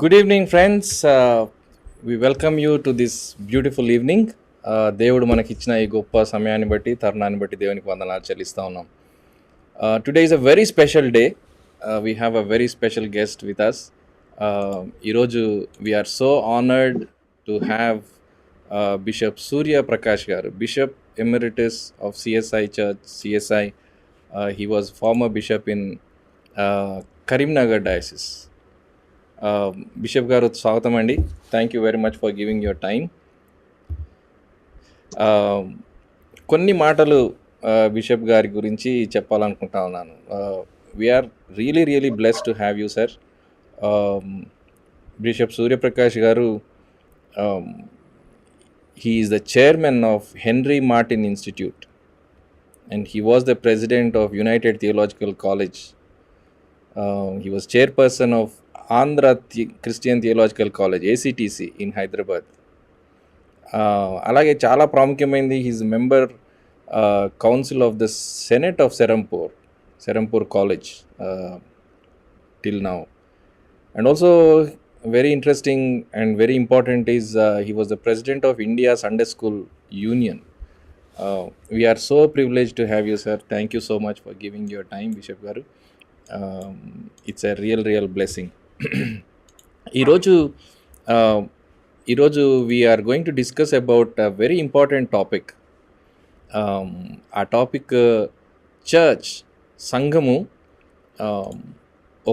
Good evening, friends. We welcome you to this beautiful evening. దేవుడు మనకిచ్చిన ఈ గొప్ప సమయాన్ని బట్టి తరుణాన్ని బట్టి దేవునికి వందనాలు చెల్లిస్తా ఉన్నాం. Today is a very special day. We have a very special guest with us. ఈరోజు we are so honored to have Bishop Surya Prakash garu, Bishop Emeritus of CSI Church, CSI. He was former bishop in Karimnagar Diocese. Bishop గారు స్వాగతం అండి. Thank you very much for giving your time. కొన్ని మాటలు bishop గారి గురించి చెప్పాలనుకుంటా ఉన్నాను. We're really blessed to have you sir. Bishop Suryaprakash గారు he is the chairman of Henry Martin Institute and he was the president of United Theological College. He was chairperson of Andhra Christian Theological College, ACTC in Hyderabad. అలాగే చాలా ప్రాముఖ్యమైనది his member council of the senate of Serampore College till now. And also very interesting and very important is he was the president of India Sunday School Union. We are so privileged to have you, sir. Thank you so much for giving your time, Bishop Garu. It's a real blessing. ఈరోజు we're going to discuss about a very important topic. ఆ topic church, సంఘము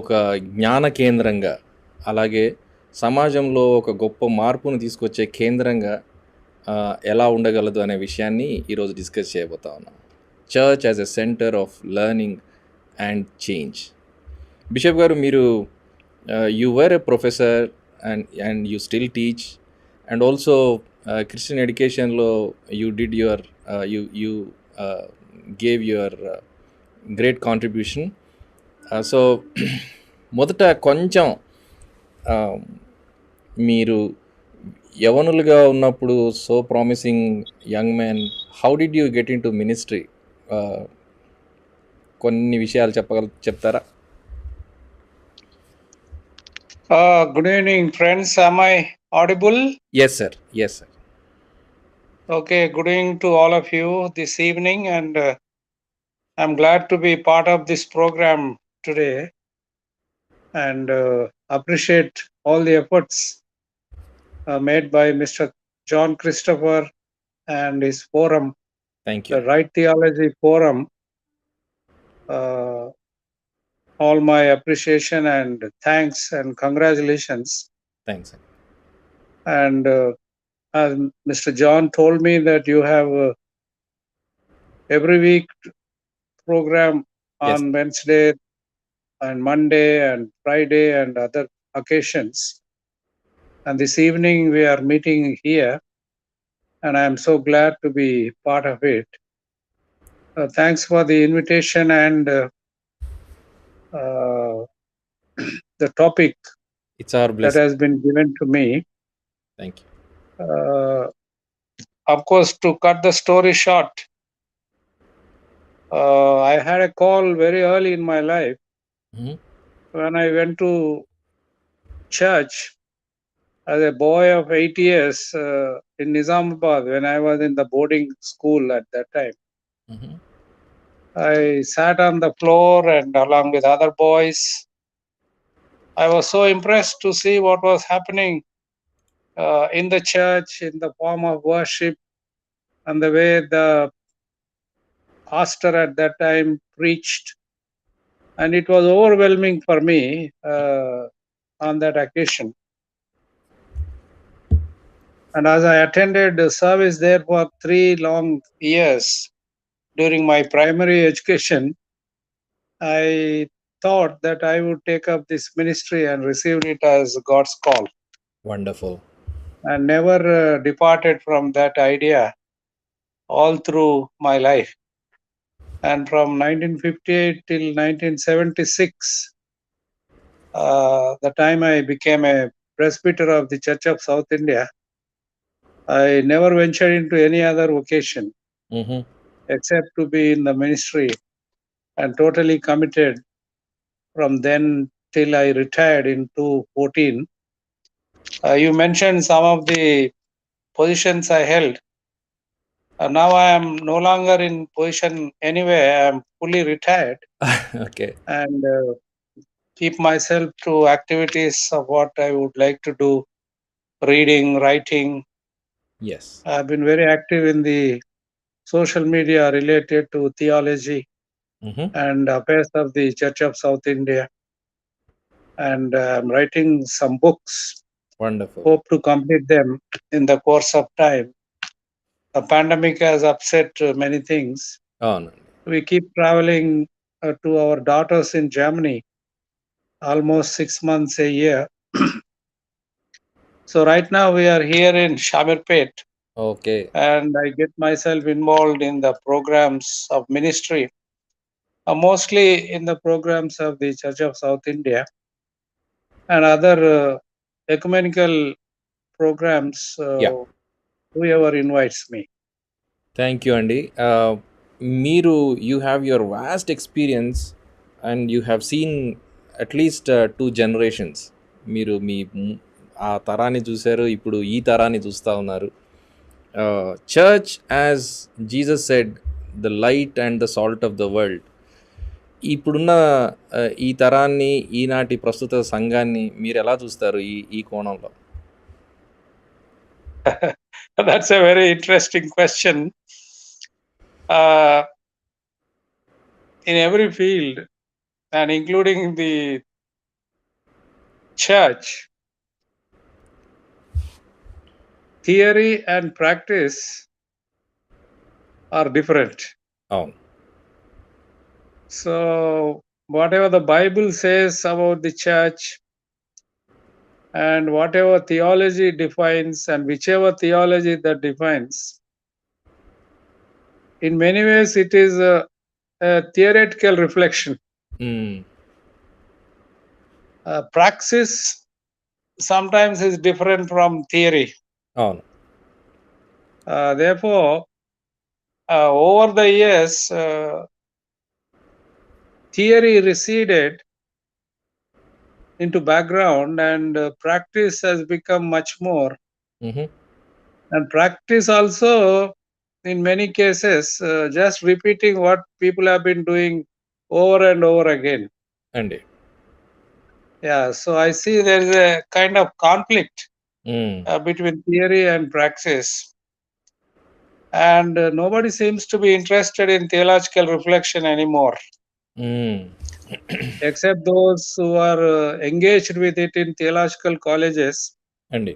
ఒక జ్ఞాన కేంద్రంగా, అలాగే సమాజంలో ఒక గొప్ప మార్పును తీసుకొచ్చే కేంద్రంగా ఎలా ఉండగలదు అనే విషయాన్ని ఈరోజు డిస్కస్ చేయబోతా ఉన్నాం. Church as a centre of learning and change. Bishop గారు, మీరు you were a professor and you still teach, and also Christian education lo you did your you gave your great contribution. So మొదట కొంచెం మీరు యవనులుగా ఉన్నప్పుడు so promising young man, how did you get in to ministry? కొన్ని విషయాలు చెప్తారా? Good evening, friends. Am I audible? Yes, sir. Okay, good evening to all of you this evening, and I'm glad to be part of this program today, and appreciate all the efforts made by Mr. John Christopher and his forum. Thank you. The Right Theology Forum. All my appreciation and thanks and congratulations. Thanks. And as Mr. John told me that you have every week program on Yes. Wednesday and Monday and Friday and other occasions. And this evening we are meeting here, and I am so glad to be part of it. Thanks for the invitation and the topic It's our blessing. that has been given to me. Thank you. Of course, to cut the story short, I had a call very early in my life when I went to church as a boy of 8 years in Nizamabad, when I was in the boarding school at that time. I sat on the floor and along with other boys, I was so impressed to see what was happening in the church, in the form of worship, and the way the pastor at that time preached. And it was overwhelming for me on that occasion. And as I attended the service there for 3 long years during my primary education, I thought that I would take up this ministry and received it as God's call. Wonderful. And never departed from that idea all through my life. And from 1958 till 1976, the time I became a presbyter of the Church of South India, I never ventured into any other vocation except to be in the ministry, and totally committed from then till I retired in 2014. You mentioned some of the positions I held. Now I am no longer in position anyway. I am fully retired Okay. and keep myself to activities of what I would like to do, reading, writing. Yes. I've been very active in the social media related to theology Mm-hmm. and affairs of the Church of South India. And I'm writing some books. Wonderful. Hope to complete them in the course of time. The pandemic has upset many things. అవునండి. We keep traveling to our daughters in Germany almost 6 months a year. So right now we are here in Shamirpet okay. and I get myself involved in the programs of ministry, mostly in the programs of the Church of South India and other ecumenical programs, yeah. whoever invites me. Thank you అండి. మీరు you have your vast experience and you have seen at least 2 generations. మీరు ఆ తరాన్ని చూశారు, ఇప్పుడు ఈ తరాన్ని చూస్తూ ఉన్నారు. Church as Jesus said the light and the salt of the world. ఇప్పుడున్న ఈ తరాన్ని, ఈనాటి ప్రస్తుత సంఘాన్ని మీరు ఎలా చూస్తారు ఈ కోణంలో? That's a very interesting question. In every field and including the church, theory and practice are different. అవును. So whatever the Bible says about the church and whatever theology defines and whichever theology that defines, in many ways it is a theoretical reflection. Praxis sometimes is different from theory. అవును. Therefore, over the years, theory receded into background and practice has become much more. Mm-hmm. And practice also, in many cases, just repeating what people have been doing over and over again. అండి. Yeah, so I see there is a kind of conflict between theory and praxis. And nobody seems to be interested in theological reflection anymore, except those who are engaged with it in theological colleges. అండి.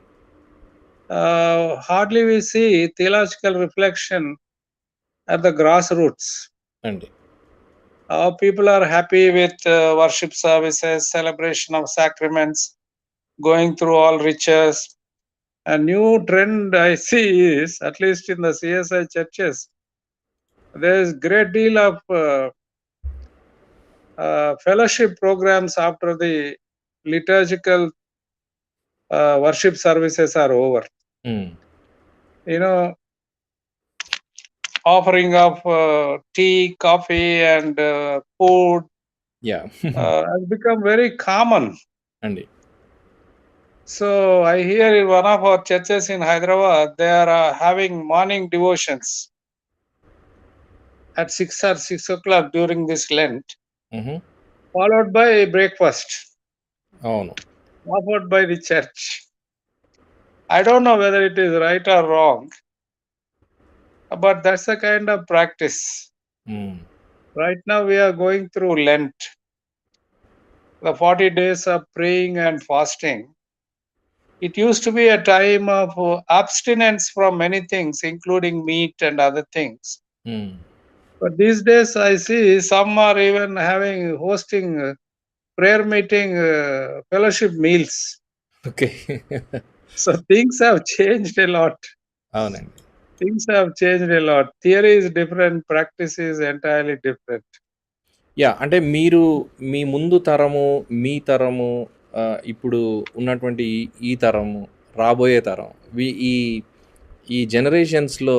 Hardly we see theological reflection at the grassroots. అండి. People are happy with worship services, celebration of sacraments, going through all riches. A new trend I see is, at least in the CSI churches, there is great deal of fellowship programs after the liturgical worship services are over. You know, offering of tea, coffee, and food has become very common. అండి. So I hear in one of our churches in Hyderabad, they are having morning devotions at 6 or 6 o'clock during this Lent, followed by breakfast, అవును. offered by the church. I don't know whether it is right or wrong, but that's the kind of practice. Right now we are going through Lent, the 40 days of praying and fasting. It used to be a time of abstinence from many things, including meat and other things. But these days I see some are even hosting prayer meeting, fellowship meals. Okay. So things have changed a lot. అవునండి. Things have changed a lot. Theory is different, practice is entirely different. Yeah, అంటే మీరు మీ ముందు తరము, మీ తరము, ఇప్పుడు ఉన్నటువంటి ఈ తరము, రాబోయే తరం, ఈ ఈ జనరేషన్స్లో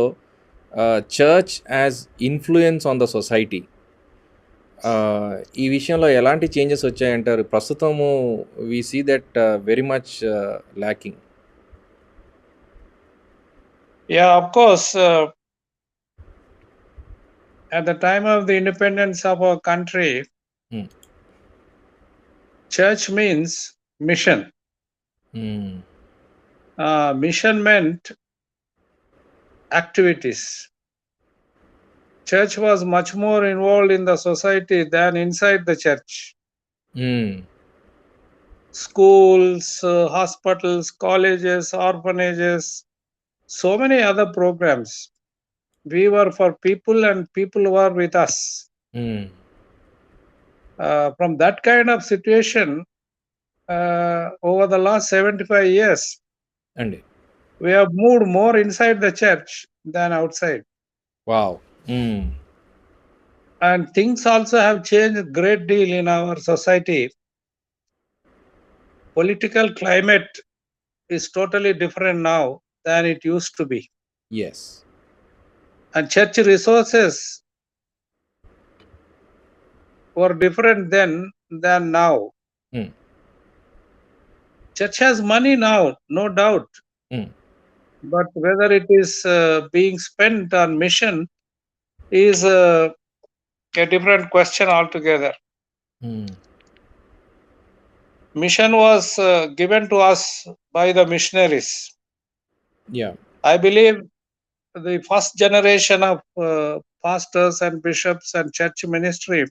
church as influence on the society ఈ విషయంలో ఎలాంటి చేంజెస్ వచ్చాయంటారు? ప్రస్తుతము we see that very much lacking. Yeah, of course. At the time of the independence of our country, Hmm. church means mission. Mission meant activities. Church was much more involved in the society than inside the church. Schools, hospitals, colleges, orphanages, so many other programs. We were for people and people were with us. From that kind of situation, over the last 75 years, అండి. we have moved more inside the church than outside. Wow! And things also have changed a great deal in our society. Political climate is totally different now than it used to be. Yes. And church resources were different then than now. Church has money now, no doubt. But whether it is being spent on mission is a different question altogether. Mission was given to us by the missionaries. Yeah. I believe the first generation of pastors and bishops and church ministry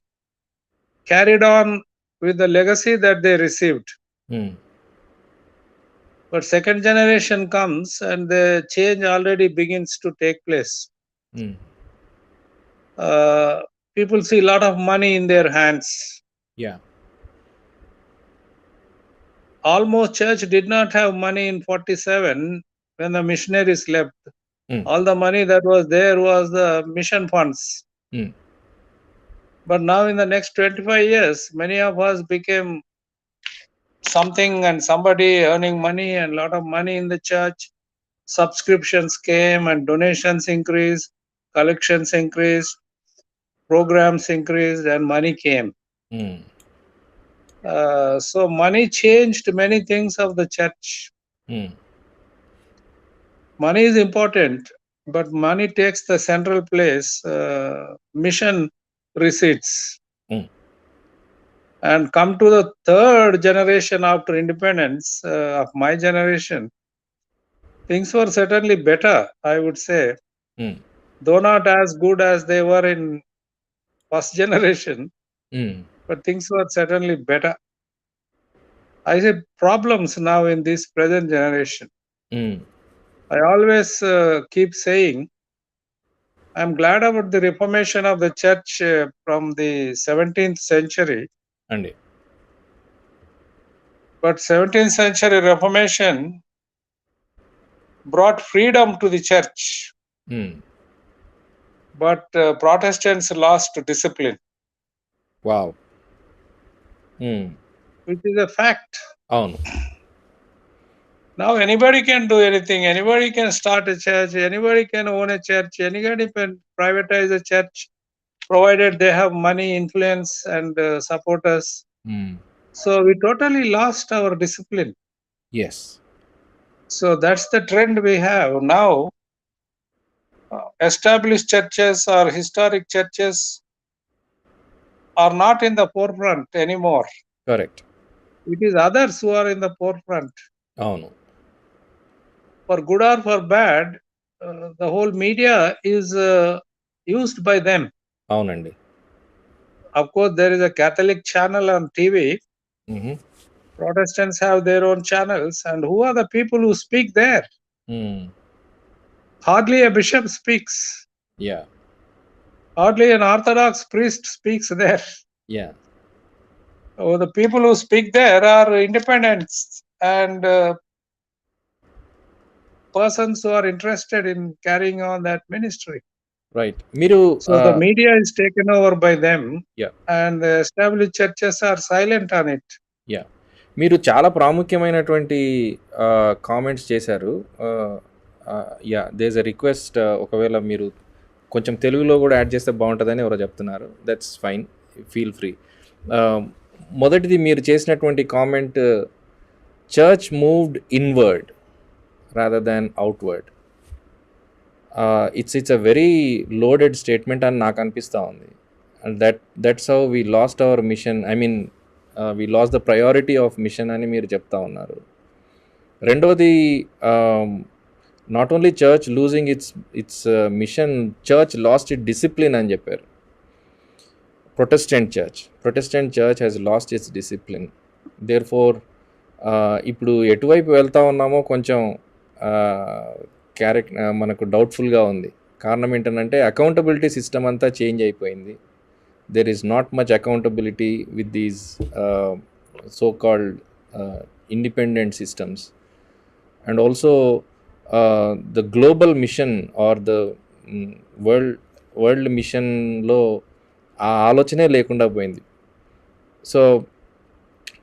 carried on with the legacy that they received. But second generation comes and the change already begins to take place. People see a lot of money in their hands. Yeah. Almost church did not have money in 47 when the missionaries left. All the money that was there was the mission funds. But now in the next 25 years, many of us became something and somebody earning money and a lot of money in the church. Subscriptions came and donations increased, collections increased, programs increased, and money came. So money changed many things of the church. Money is important, but money takes the central place. Mission receipts. And come to the third generation after independence of my generation, things were certainly better, I would say. Though not as good as they were in first generation, but things were certainly better. I see problems now in this present generation. I always keep saying, I'm glad about the reformation of the church from the 17th century. But 17th century reformation brought freedom to the church. But Protestants lost discipline. Wow. Which is a fact. అవును. Now anybody can do anything. Anybody can start a church. Anybody can own a church. Anybody can privatize a church, provided they have money, influence, and supporters. So we totally lost our discipline. Yes. So that's the trend we have now. Established churches or historic churches are not in the forefront anymore. Correct. It is others who are in the forefront. అవును. For good or for bad, the whole media is used by them. అవునండి. Of course, there is a Catholic channel on TV. Protestants have their own channels. And who are the people who speak there? Hardly a bishop speaks. Yeah. Hardly an Orthodox priest speaks there. Yeah. So the people who speak there are independents and persons who are interested in carrying on that ministry. Right. మీరు So the media is taken over by them. Yeah. And the established churches are silent on it. Yeah. మీరు చాలా ప్రాముఖ్యమైనటువంటి comments చేశారు. Yeah there is a request, ఒకవేళ మీరు కొంచెం తెలుగులో కూడా యాడ్ చేస్తే బాగుంటుందని ఎవరో చెప్తున్నారు. That's fine. Feel free. మొదటిది మీరు చేసినటువంటి comment, church moved inward rather than outward. It's a very loaded statement అని నాకు అనిపిస్తూ ఉంది. And that's how we lost our mission. I mean we lost the priority of mission అని మీరు చెప్తా ఉన్నారు. రెండవది, not only church losing its mission, church lost it discipline అని చెప్పారు. Protestant church has lost its discipline. Therefore ఇప్పుడు ఎటువైపు వెళ్తా ఉన్నామో కొంచెం మనకు డౌట్ఫుల్గా ఉంది. కారణం ఏంటంటే అకౌంటబిలిటీ సిస్టమ్ అంతా చేంజ్ అయిపోయింది. There is not much accountability with these so called independent systems. And also the global mission or the world mission లో ఆ ఆలోచనే లేకుండా పోయింది. So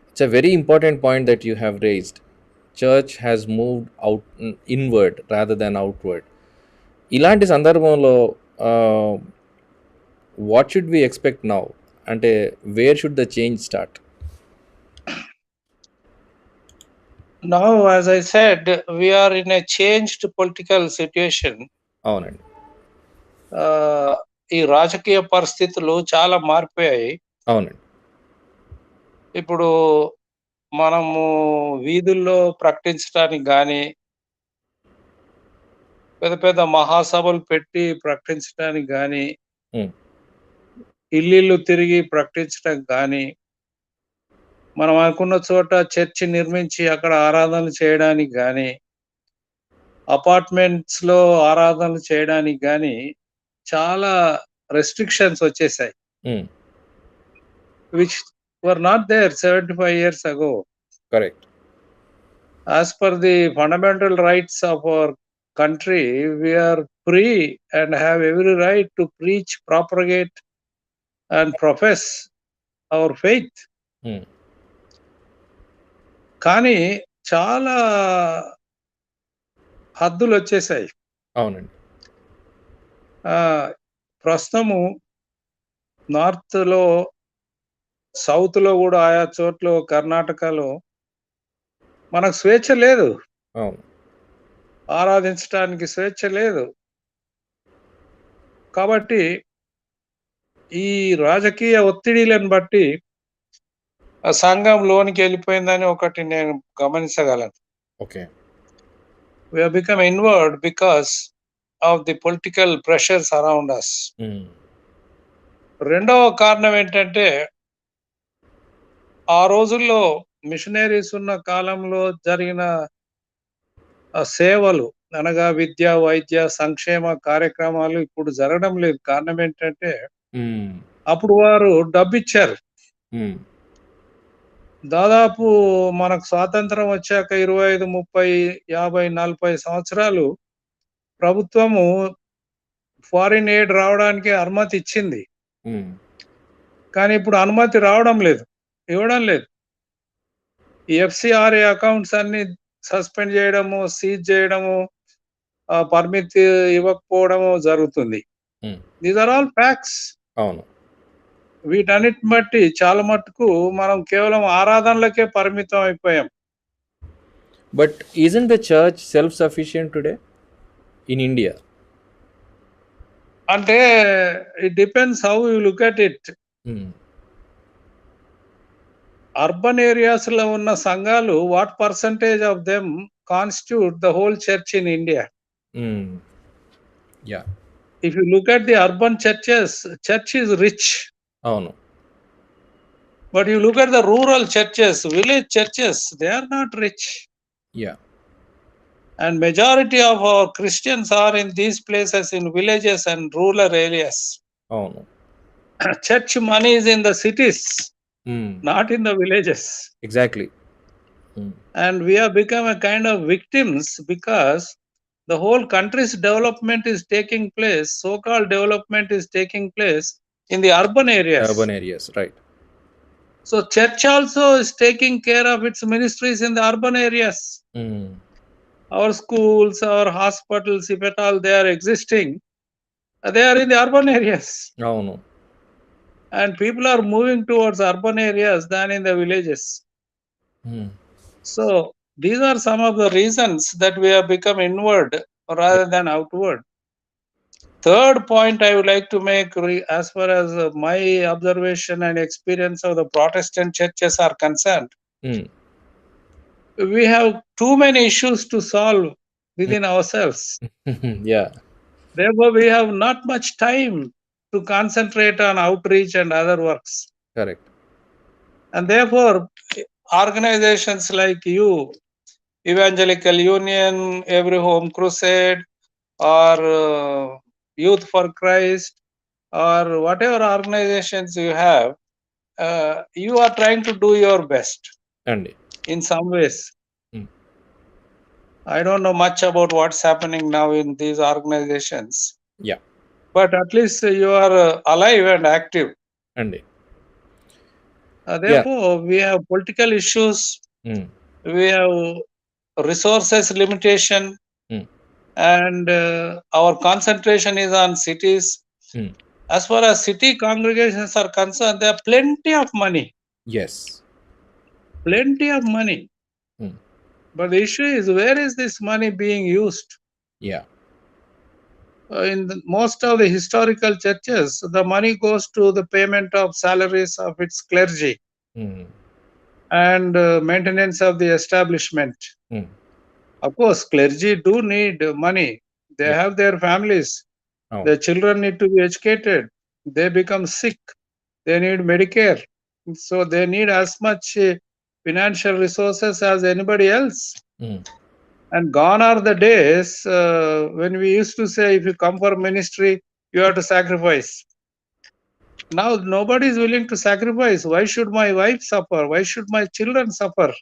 it's a very important point that you have raised. Church has moved inward rather than outward. ఇలాంటి సందర్భంలో what should we expect now? అంటే where should the change start? Now, as I said, we are in a changed political situation. అవునండి. ఈ రాజకీయ పరిస్థితులు చాలా మారిపోయాయి. అవునండి. ఇప్పుడు మనము వీధుల్లో ప్రకటించడానికి కానీ, పెద్ద పెద్ద మహాసభలు పెట్టి ప్రకటించడానికి కానీ, ఇల్లు తిరిగి ప్రకటించడానికి కానీ, మనం అనుకున్న చోట చర్చి నిర్మించి అక్కడ ఆరాధనలు చేయడానికి కానీ, అపార్ట్మెంట్స్ లో ఆరాధనలు చేయడానికి కానీ చాలా రెస్ట్రిక్షన్స్ వచ్చేసాయి, which were not there 75 years ago. Correct. As per the fundamental rights of our country, we are free and have every right to preach, propagate and profess our faith. కానీ చాలా హద్దులు వచ్చేసాయి. అవునండి. ప్రస్తుతము నార్త్ లో, south లో కూడా ఆయా చోట్ల, కర్ణాటకలో మనకు స్వేచ్ఛ లేదు, ఆరాధించడానికి స్వేచ్ఛ లేదు. కాబట్టి ఈ రాజకీయ ఒత్తిడిలను బట్టి ఆ సంఘం లోనికి వెళ్ళిపోయిందని ఒకటి నేను గమనించగలను. Okay. We have become inward because of the political pressures around us. రెండవ కారణం ఏంటంటే, ఆ రోజుల్లో మిషనరీస్ ఉన్న కాలంలో జరిగిన సేవలు అనగా విద్య, వైద్య, సంక్షేమ కార్యక్రమాలు ఇప్పుడు జరగడం లేదు. కారణం ఏంటంటే, అప్పుడు వారు డబ్బిచ్చారు. దాదాపు మనకు స్వాతంత్రం వచ్చాక 25, 30, 50, 40 సంవత్సరాలు ప్రభుత్వము ఫారిన్ ఎయిడ్ రావడానికి అనుమతి ఇచ్చింది. కానీ ఇప్పుడు అనుమతి రావడం లేదు, ఇవ్వడం లేదు. ఈ FCRA అకౌంట్స్ అన్ని సస్పెండ్ చేయడము, సీజ్ చేయడము, పర్మిట్ ఇవ్వకపోవడము జరుగుతుంది. These are all facts. అవును. వీటన్నిటి బట్టి చాలా మట్టుకు మనం కేవలం ఆరాధనలకే పరిమితం అయిపోయాం. But isn't the church self sufficient today in India? అంటే it depends how you look at it. Urban areas లో ఉన్న సంఘాలు, what percentage of them constitute the whole church in India? Yeah. If you look at the urban churches, church is rich. అవును. But you look at the rural churches, village churches, they are not rich. Yeah. And majority of our Christians are in these places, in villages and rural areas. అవును. Church money is in the cities, not in the villages. Exactly. And we have become a kind of victims because the whole country's development is taking place, so-called development is taking place in the urban areas. Urban areas, right. So church also is taking care of its ministries in the urban areas. Our schools, our hospitals, if at all they are existing, they are in the urban areas. అవును. and people are moving towards urban areas than in the villages. So these are some of the reasons that we have become inward rather than outward. Third point I would like to make, as far as my observation and experience of the Protestant churches are concerned, we have too many issues to solve within ourselves. Yeah, Therefore, we have not much time to concentrate on outreach and other works. correct. And therefore, organizations like you, Evangelical Union, Every Home Crusade, or Youth for Christ, or whatever organizations you have, you are trying to do your best Andy. in some ways. I don't know much about what's happening now in these organizations. Yeah. But at least you are alive and active. Andy. Therefore, we have political issues, we have resources limitation, and our concentration is on cities. As far as city congregations are concerned, there are plenty of money. Yes. Plenty of money. But the issue is, where is this money being used? Yeah. In most of the historical churches, the money goes to the payment of salaries of its clergy and maintenance of the establishment. Of course, clergy do need money. They have their families. Their children need to be educated. They become sick. They need Medicare. So they need as much financial resources as anybody else. And gone are the days when we used to say, if you come for ministry, you have to sacrifice. Now nobody is willing to sacrifice. Why should my wife suffer? Why should my children suffer?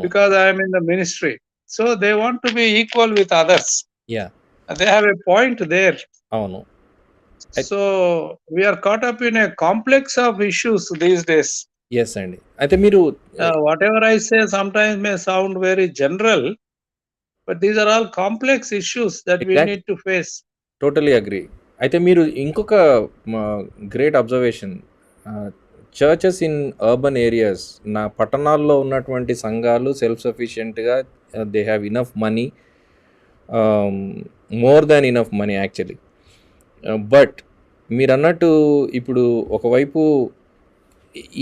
Because I am in the ministry. So they want to be equal with others. Yeah. They have a point there. Oh no. So we are caught up in a complex of issues these days. Yes, Andy. అయితే మీరు whatever I say sometimes may sound very general, but these are all complex issues that we need to face. Totally agree. అయితే మీరు ఇంకొక great observation, churches in urban areas, నా పట్టణాల్లో ఉన్నటువంటి సంఘాలు self సఫిషియెంట్గా, they have enough money, more than enough money actually. But మీరు అన్నట్టు ఇప్పుడు ఒకవైపు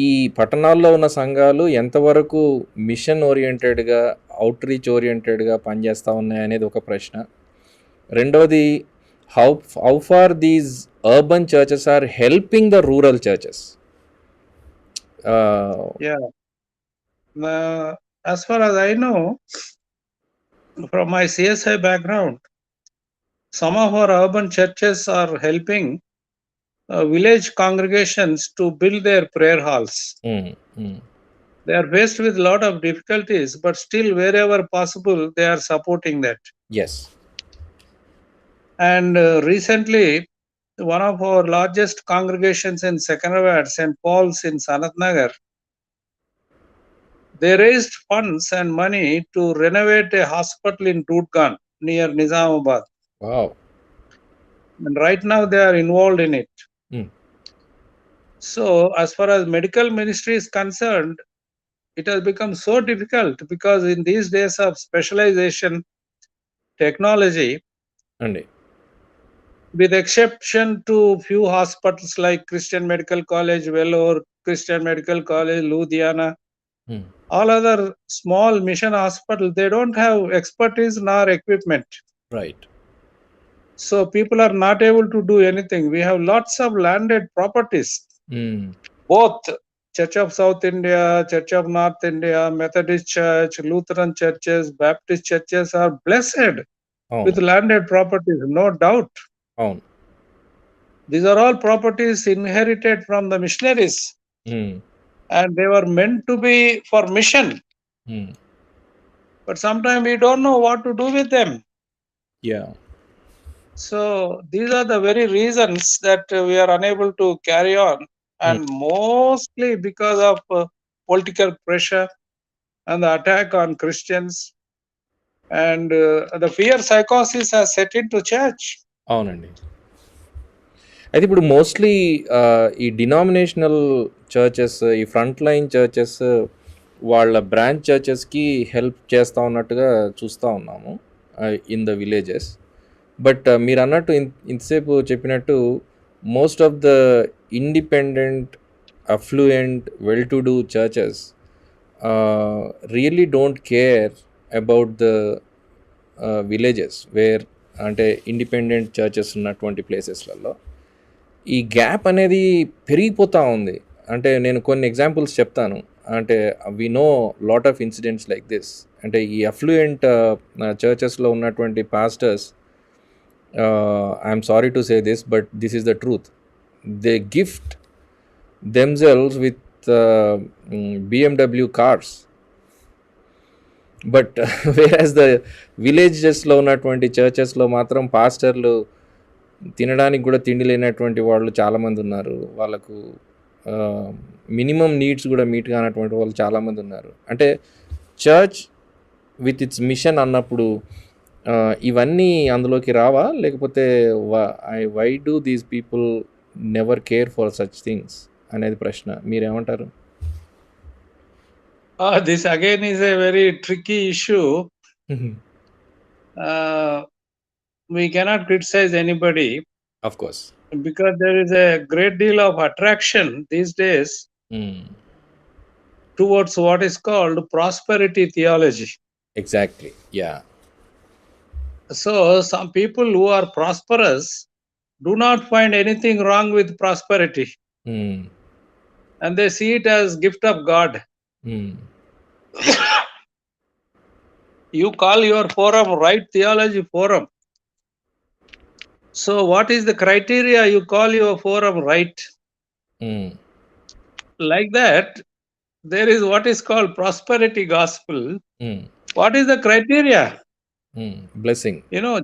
ఈ పట్టణాల్లో ఉన్న సంఘాలు ఎంతవరకు మిషన్ ఓరియంటెడ్గా, అవుట్ రీచ్ ఓరియంటెడ్గా పనిచేస్తూ ఉన్నాయి అనేది ఒక ప్రశ్న. రెండవది, how far these urban churches are helping the rural churches. As far as I know, from my CSI background, some of our urban churches are helping village congregations to build their prayer halls. They are faced with a lot of difficulties, but still wherever possible they are supporting that. Yes. And recently, one of our largest congregations in Serampore, St. Paul's in Karimnagar, they raised funds and money to renovate a hospital in Dudgan near Nizamabad. Wow. And right now they are involved in it. So as far as medical ministry is concerned, it has become so difficult because in these days of specialization, technology, with exception to few hospitals like Christian Medical College, Vellore, Christian Medical College, Ludhiana, all other small mission hospitals, they don't have expertise nor equipment. Right. So people are not able to do anything. We have lots of landed properties. Both Church of South India, Church of North India, Methodist Church, Lutheran churches, Baptist churches are blessed with landed properties, no doubt. These are all properties inherited from the missionaries. And they were meant to be for mission. But sometimes we don't know what to do with them. Yeah. So these are the very reasons that we are unable to carry on. And mostly because of political pressure and the attack on Christians. And the fear psychosis has set into church. అవునండి. అయితే ఇప్పుడు mostly ఈ denominational churches, ఈ front line churches వాళ్ళ branch చర్చెస్కి help చేస్తూ ఉన్నట్టుగా చూస్తూ ఉన్నాము ఇన్ ద విలేజెస్. బట్ మీరు అన్నట్టు ఇంతసేపు చెప్పినట్టు most of the independent affluent well to do churches really don't care about the villages where, అంటే ఇండిపెండెంట్ చర్చెస్ ఉన్నటువంటి ప్లేసెస్లలో ఈ గ్యాప్ అనేది పెరిగిపోతూ ఉంది. అంటే నేను కొన్ని ఎగ్జాంపుల్స్ చెప్తాను. అంటే we know lot of incidents like this. అంటే ఈ అఫ్లూయెంట్ చర్చెస్లో ఉన్నటువంటి pastors, I'm sorry to say this, but this is the truth. They gift themselves with BMW cars. But whereas the విలేజెస్లో ఉన్నటువంటి చర్చెస్లో మాత్రం పాస్టర్లు తినడానికి కూడా తిండి లేనటువంటి వాళ్ళు చాలామంది ఉన్నారు. వాళ్ళకు మినిమం నీడ్స్ కూడా మీట్ కానటువంటి వాళ్ళు చాలామంది ఉన్నారు. అంటే చర్చ్ విత్ ఇట్స్ మిషన్ అన్నప్పుడు ఇవన్నీ అందులోకి రావా, లేకపోతే why do these people never care for such things అనేది ప్రశ్న. మీరేమంటారు? This again is a very tricky issue. We cannot criticize anybody, of course, because there is a great deal of attraction these days towards what is called prosperity theology. Exactly, yeah. So some people who are prosperous do not find anything wrong with prosperity, and they see it as gift of God. You call your forum Right Theology Forum. So what is the criteria you call your forum right? Like that, there is what is called prosperity gospel. What is the criteria? Blessing. You know,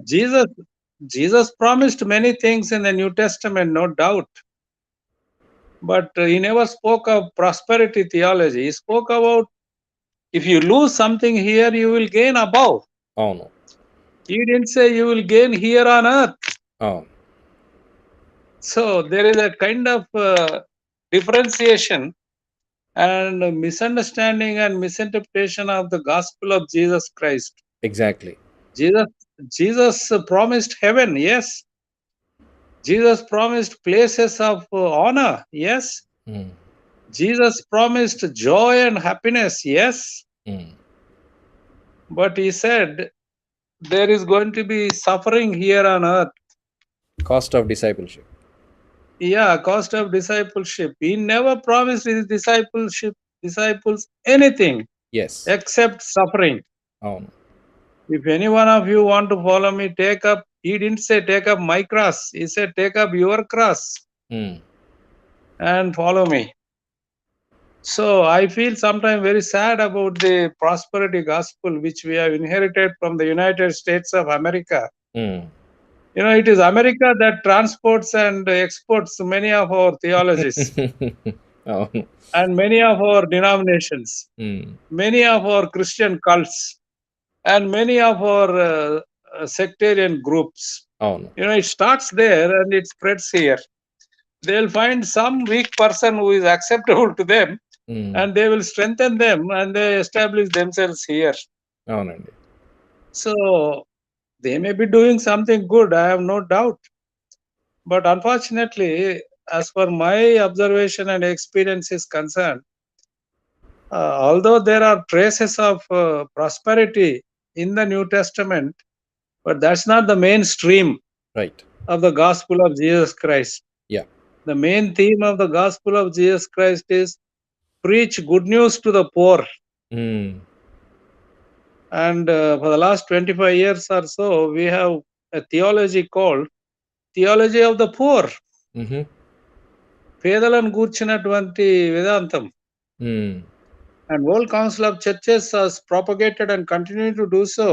Jesus promised many things in the New Testament, no doubt. But he never spoke of prosperity theology. He spoke about, if you lose something here, you will gain above. Oh no. He didn't say you will gain here on earth. Oh. So there is a kind of differentiation and misunderstanding and misinterpretation of the gospel of Jesus Christ. Exactly. Jesus promised heaven, yes. Jesus promised places of honor, yes. Jesus promised joy and happiness, yes. But he said there is going to be suffering here on earth. Cost of discipleship. Yeah, cost of discipleship. He never promised his disciples anything, yes, except suffering. If any one of you want to follow me, take up, he didn't say take up my cross. He said take up your cross and follow me. So I feel sometimes very sad about the prosperity gospel which we have inherited from the United States of America. You know, it is America that transports and exports many of our theologies and many of our denominations, many of our Christian cults, and many of our sectarian groups. You know, it starts there and it spreads here. They'll find some weak person who is acceptable to them, and they will strengthen them and they establish themselves here. So they may be doing something good, I have no doubt. But unfortunately, as per my observation and experience is concerned, although there are traces of prosperity in the New Testament, but that's not the mainstream of the gospel of Jesus Christ. Yeah. The main theme of the gospel of Jesus Christ is preach good news to the poor. And for the last 25 years or so, we have a theology called Theology of the Poor. పేదలను గూర్చినటువంటి వేదాంతం. And World Council of Churches has propagated and continue to do so.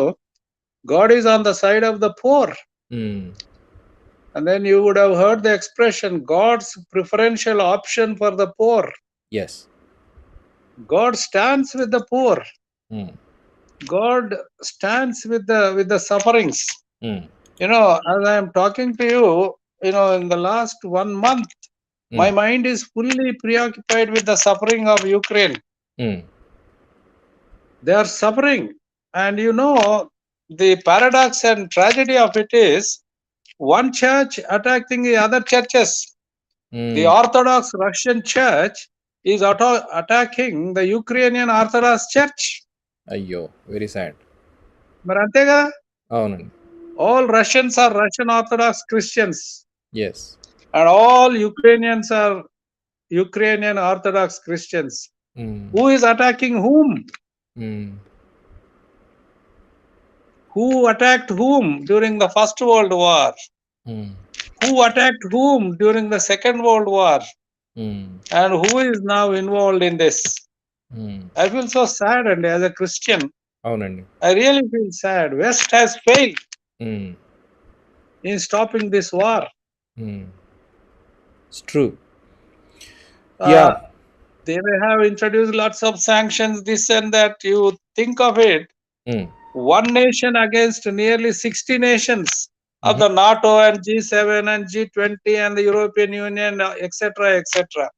God is on the side of the poor. And then you would have heard the expression, God's preferential option for the poor. Yes. God stands with the poor. God stands with the sufferings. You know, as I am talking to you, in the last 1 month, my mind is fully preoccupied with the suffering of Ukraine. They are suffering. And the paradox and tragedy of it is one church attacking the other churches. The Orthodox Russian Church is attacking the Ukrainian Orthodox Church. అయ్యో, very sad. మరి అంతే కదా, అవునండి. all Russians are Russian Orthodox Christians. Yes. And all Ukrainians are Ukrainian Orthodox Christians. Who is attacking whom? Who attacked whom during the First World War? Who attacked whom during the Second World War? And who is now involved in this? I feel so sad, and as a Christian, I really feel sad. West has failed in stopping this war. It's true. Yeah. They may have introduced lots of sanctions, this and that. You think of it, one nation against nearly 60 nations of the NATO and G7 and G20 and the European Union, etc., etc.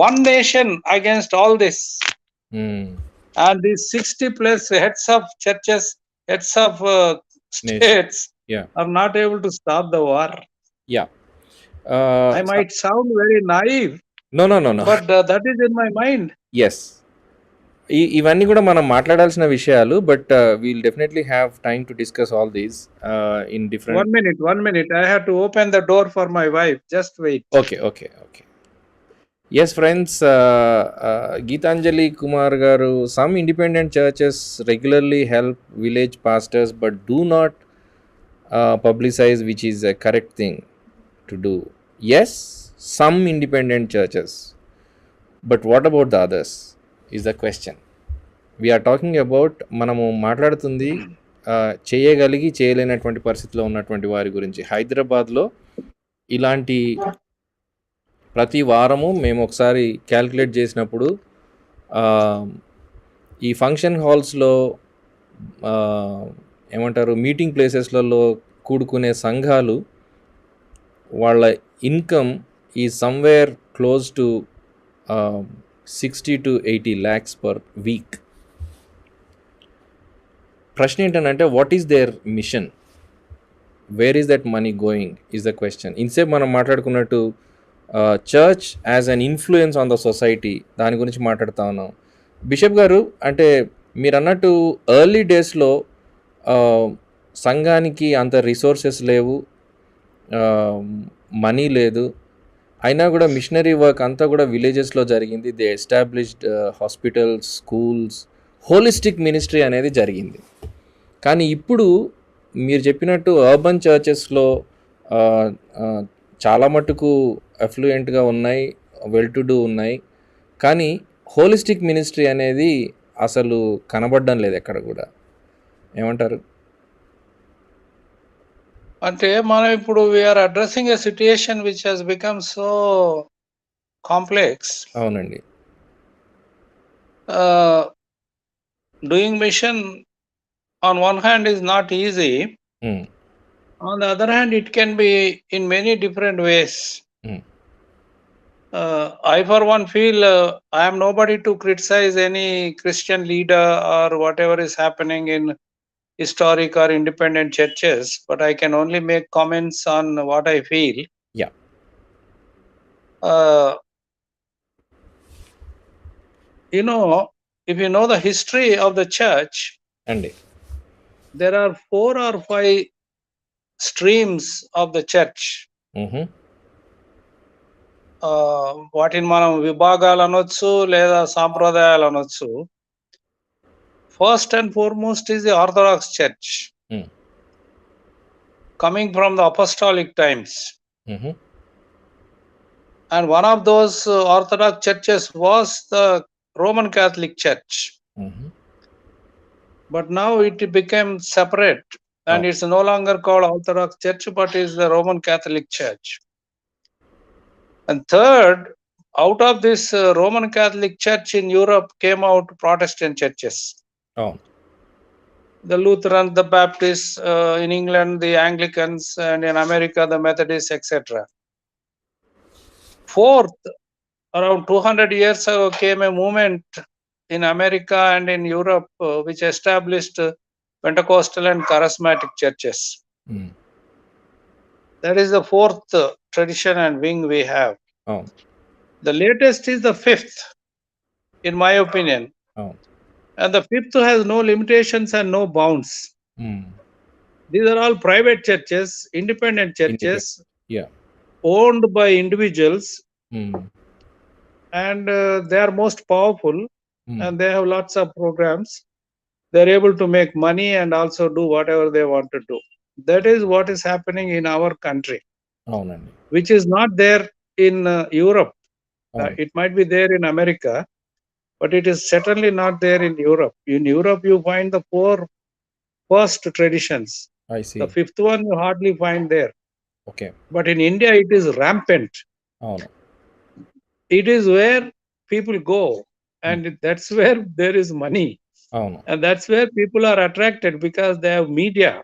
One nation against all this. And these 60 plus heads of churches, heads of states are not able to stop the war. Yeah. I might sound very naive. No. But that is in my mind. Yes. ఇవన్నీ కూడా మనం మాట్లాడాల్సిన విషయాలు, but we'll definitely have time to discuss all these in different. 1 minute. I have to open the door for my wife. Just wait. Okay. Yes, friends, Geetanjali Kumar garu, some independent churches regularly help village pastors but do not publicize, which is a correct thing to do. Yes, some independent churches, but what about the others is the question. We are talking about మనము మాట్లాడుతుంది చేయగలిగి చేయలేనటువంటి పరిస్థితిలో ఉన్నటువంటి వారి గురించి. హైదరాబాద్లో ఇలాంటి ప్రతి వారము మేము ఒకసారి క్యాల్కులేట్ చేసినప్పుడు ఈ ఫంక్షన్ హాల్స్లో ఏమంటారు, మీటింగ్ ప్లేసెస్లలో కూడుకునే సంఘాలు వాళ్ళ ఇన్కమ్ ఈ somewhere close to 60 to 80 lakhs per week. ప్రశ్న ఏంటంటే, what is their mission, where is that money going is the question. ఇన్సేపు మనం మాట్లాడుకున్నట్టు church as an influence on the society, దాని గురించి మాట్లాడుతూ ఉన్నాం. బిషప్ గారు, అంటే మీరు అన్నట్టు ఎర్లీ డేస్లో సంఘానికి అంత రిసోర్సెస్ లేవు, మనీ లేదు, అయినా కూడా మిషనరీ వర్క్ అంతా కూడా విలేజెస్లో జరిగింది. They established hospitals, schools, holistic ministry అనేది జరిగింది. కానీ ఇప్పుడు మీరు చెప్పినట్టు అర్బన్ చర్చెస్లో చాలా మటుకు అఫ్లూయెంట్గా ఉన్నాయి, వెల్ టు డూ ఉన్నాయి, కానీ హోలిస్టిక్ మినిస్ట్రీ అనేది అసలు కనబడడం లేదు ఎక్కడ కూడా. ఏమంటారు? అంటే మనం ఇప్పుడు we are addressing a situation which has become so complex. అవునండి. Doing mission on one hand is not easy. On the other hand, it can be in many different ways. I for one feel I am nobody to criticize any Christian leader or whatever is happening in historic or independent churches, but I can only make comments on what I feel. Yeah. If you know the history of the church, and there are 4 or 5 streams of the church. వాటిని మనం విభాగాలు అనొచ్చు లేదా సాంప్రదాయాలు అనొచ్చు. First and foremost is the orthodox church, coming from the apostolic times. And one of those Orthodox churches was the Roman Catholic Church. But now it became separate, and it's no longer called Orthodox Church, but is the Roman Catholic Church. And third, out of this Roman Catholic Church in Europe came out Protestant churches. the Lutherans, the Baptists, in England, the Anglicans, and in America, the Methodists, etc. Fourth, around 200 years ago came a movement in America and in Europe which established Pentecostal and charismatic churches. That is the fourth tradition and wing we have. Oh. The latest is the fifth, in my opinion. Oh. And the fifth has no limitations and no bounds. These are all private churches, independent churches, Yeah. owned by individuals, and they are most powerful, and they have lots of programs. They're able to make money and also do whatever they want to do. That is what is happening in our country, which is not there in Europe. It might be there in America, but it is certainly not there in Europe. In Europe, you find the four first traditions. I see. The fifth one you hardly find there. Okay. But in India, it is rampant. Oh, no. It is where people go, and that's where there is money. Oh, no. And that's where people are attracted because they have media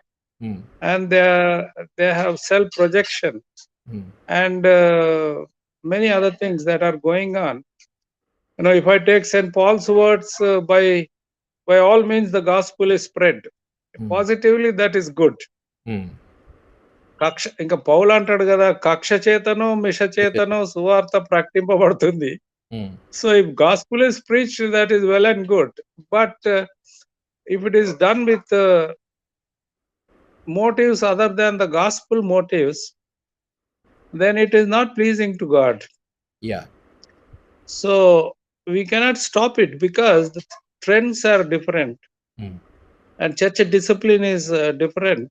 and they have self-projection and many other things that are going on. You know, if I take St. Paul's words, by all means the gospel is spread. Positively, that is good. ఇంకా పౌలు అంటాడు కదా, కక్ష చేతను మిష చేతను సువార్త ప్రకటింపబడుతుంది. So if gospel is preached, that is well and good. But if it is done with motives other than the gospel motives, then it is not pleasing to God. Yeah. So we cannot stop it because the trends are different and church discipline is different.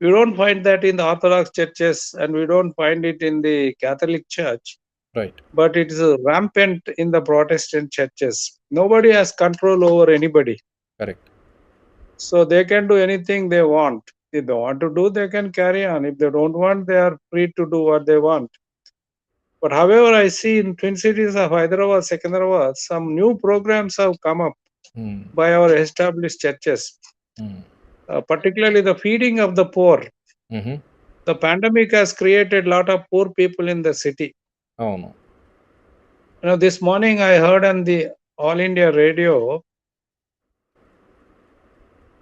We don't find that in the Orthodox churches and we don't find it in the Catholic Church. Right. But it is rampant in the Protestant churches. Nobody has control over anybody. Correct. So they can do anything they want. If they want to do, they can carry on. If they don't want, they are free to do what they want. But however, I see in Twin Cities of Hyderabad, Secunderabad, some new programs have come up by our established churches. Particularly the feeding of the poor. The pandemic has created a lot of poor people in the city. Oh, no. You know, this morning I heard on the All India Radio,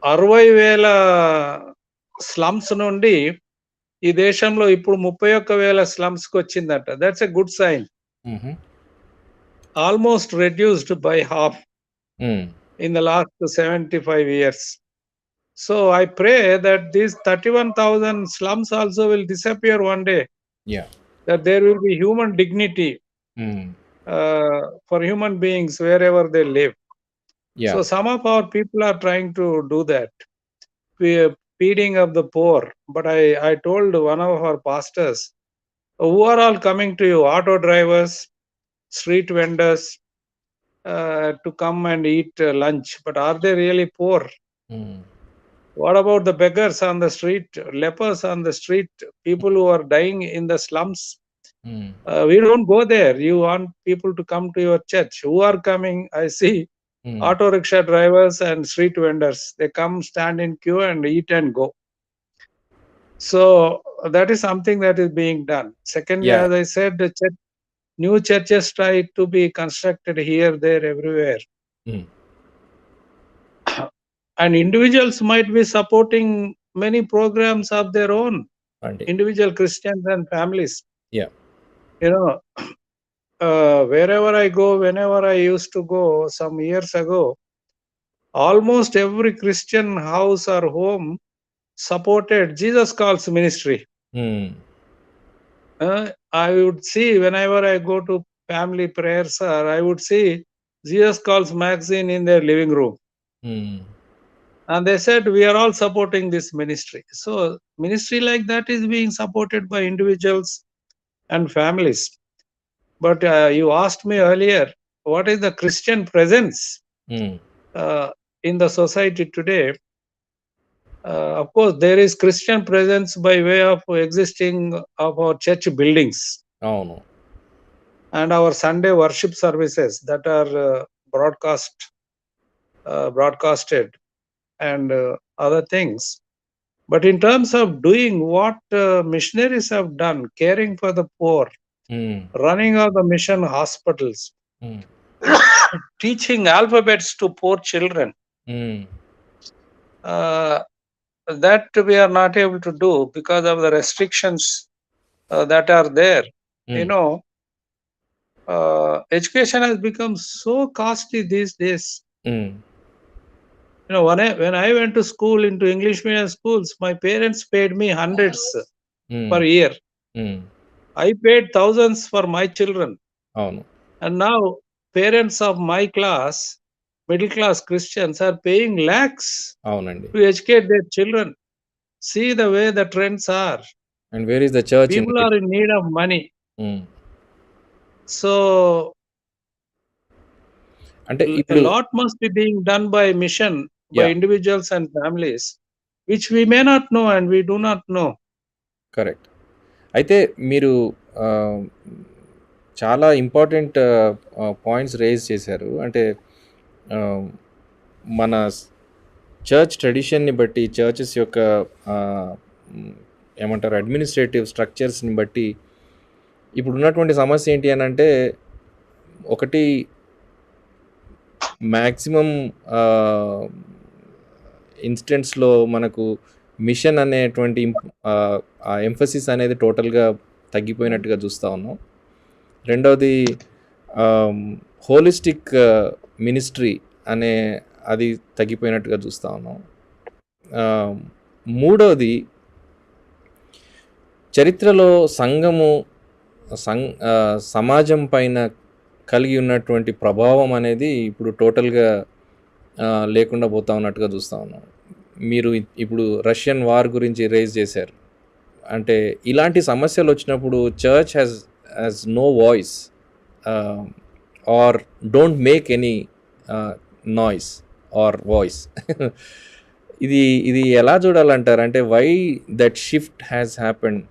60,000 slums నుండి ఈ దేశంలో ఇప్పుడు 31,000 slums కి వచ్చిందట. That's a good sign. Almost reduced by half in the last 75 years. So I pray that these 31,000 slums also will disappear one day. Yeah. That there will be human dignity for human beings wherever they live. Yeah. So some of our people are trying to do that. We are feeding of the poor. But I told one of our pastors, who are all coming to you? Auto drivers, street vendors, to come and eat lunch. But are they really poor? What about the beggars on the street, lepers on the street, people who are dying in the slums? We don't go there. You want people to come to your church. Who are coming? I see auto rickshaw drivers and street vendors. They come, stand in queue and eat and go. So that is something that is being done. Secondly, Yeah. as I said, the new churches try to be constructed here, there, everywhere. And individuals might be supporting many programs of their own, individual Christians and families. Yeah. You know, wherever I go, whenever I used to go some years ago, almost every Christian house or home supported Jesus Calls ministry. I would see whenever I go to family prayers, I would see Jesus Calls magazine in their living room. And they said, we are all supporting this ministry. So ministry like that is being supported by individuals and families. But you asked me earlier, what is the Christian presence in the society today? Of course, there is Christian presence by way of existing of our church buildings. Oh, no. And our Sunday worship services that are broadcasted. And other things. But in terms of doing what missionaries have done, caring for the poor, running of the mission hospitals, teaching alphabets to poor children, that we are not able to do because of the restrictions that are there. You know, education has become so costly these days. You know, when I went to school, into English medium schools, my parents paid me hundreds per year. I paid thousands for my children. And now parents of my class, middle class Christians, are paying lakhs to educate their children. See the way the trends are. And where is the church? People are in need of money. So a lot must be being done by mission, by individuals and families, which we may not know and we do not know. Correct. అయితే మీరు చాలా important points raise చేశారు. అంటే మన church ట్రెడిషన్ని బట్టి, churches యొక్క ఏమంటారు administrative స్ట్రక్చర్స్ని బట్టి ఇప్పుడు ఉన్నటువంటి సమస్య ఏంటి అని అంటే, ఒకటి మ్యాక్సిమం ఇన్స్టెంట్స్లో మనకు మిషన్ అనేటువంటి ఎంఫసిస్ అనేది టోటల్గా తగ్గిపోయినట్టుగా చూస్తూ ఉన్నాం. రెండవది హోలిస్టిక్ మినిస్ట్రీ అనే అది తగ్గిపోయినట్టుగా చూస్తూ ఉన్నాం. మూడవది చరిత్రలో సంఘము సమాజం పైన కలిగి ఉన్నటువంటి ప్రభావం అనేది ఇప్పుడు టోటల్గా లేకుండా పోతా ఉన్నట్టుగా చూస్తూ ఉన్నాం. మీరు ఇప్పుడు రష్యన్ వార్ గురించి రేజ్ చేశారు. అంటే ఇలాంటి సమస్యలు వచ్చినప్పుడు church has no voice or don't make any noise or voice. ఇది ఎలా చూడాలంటారు? అంటే why that shift has happened?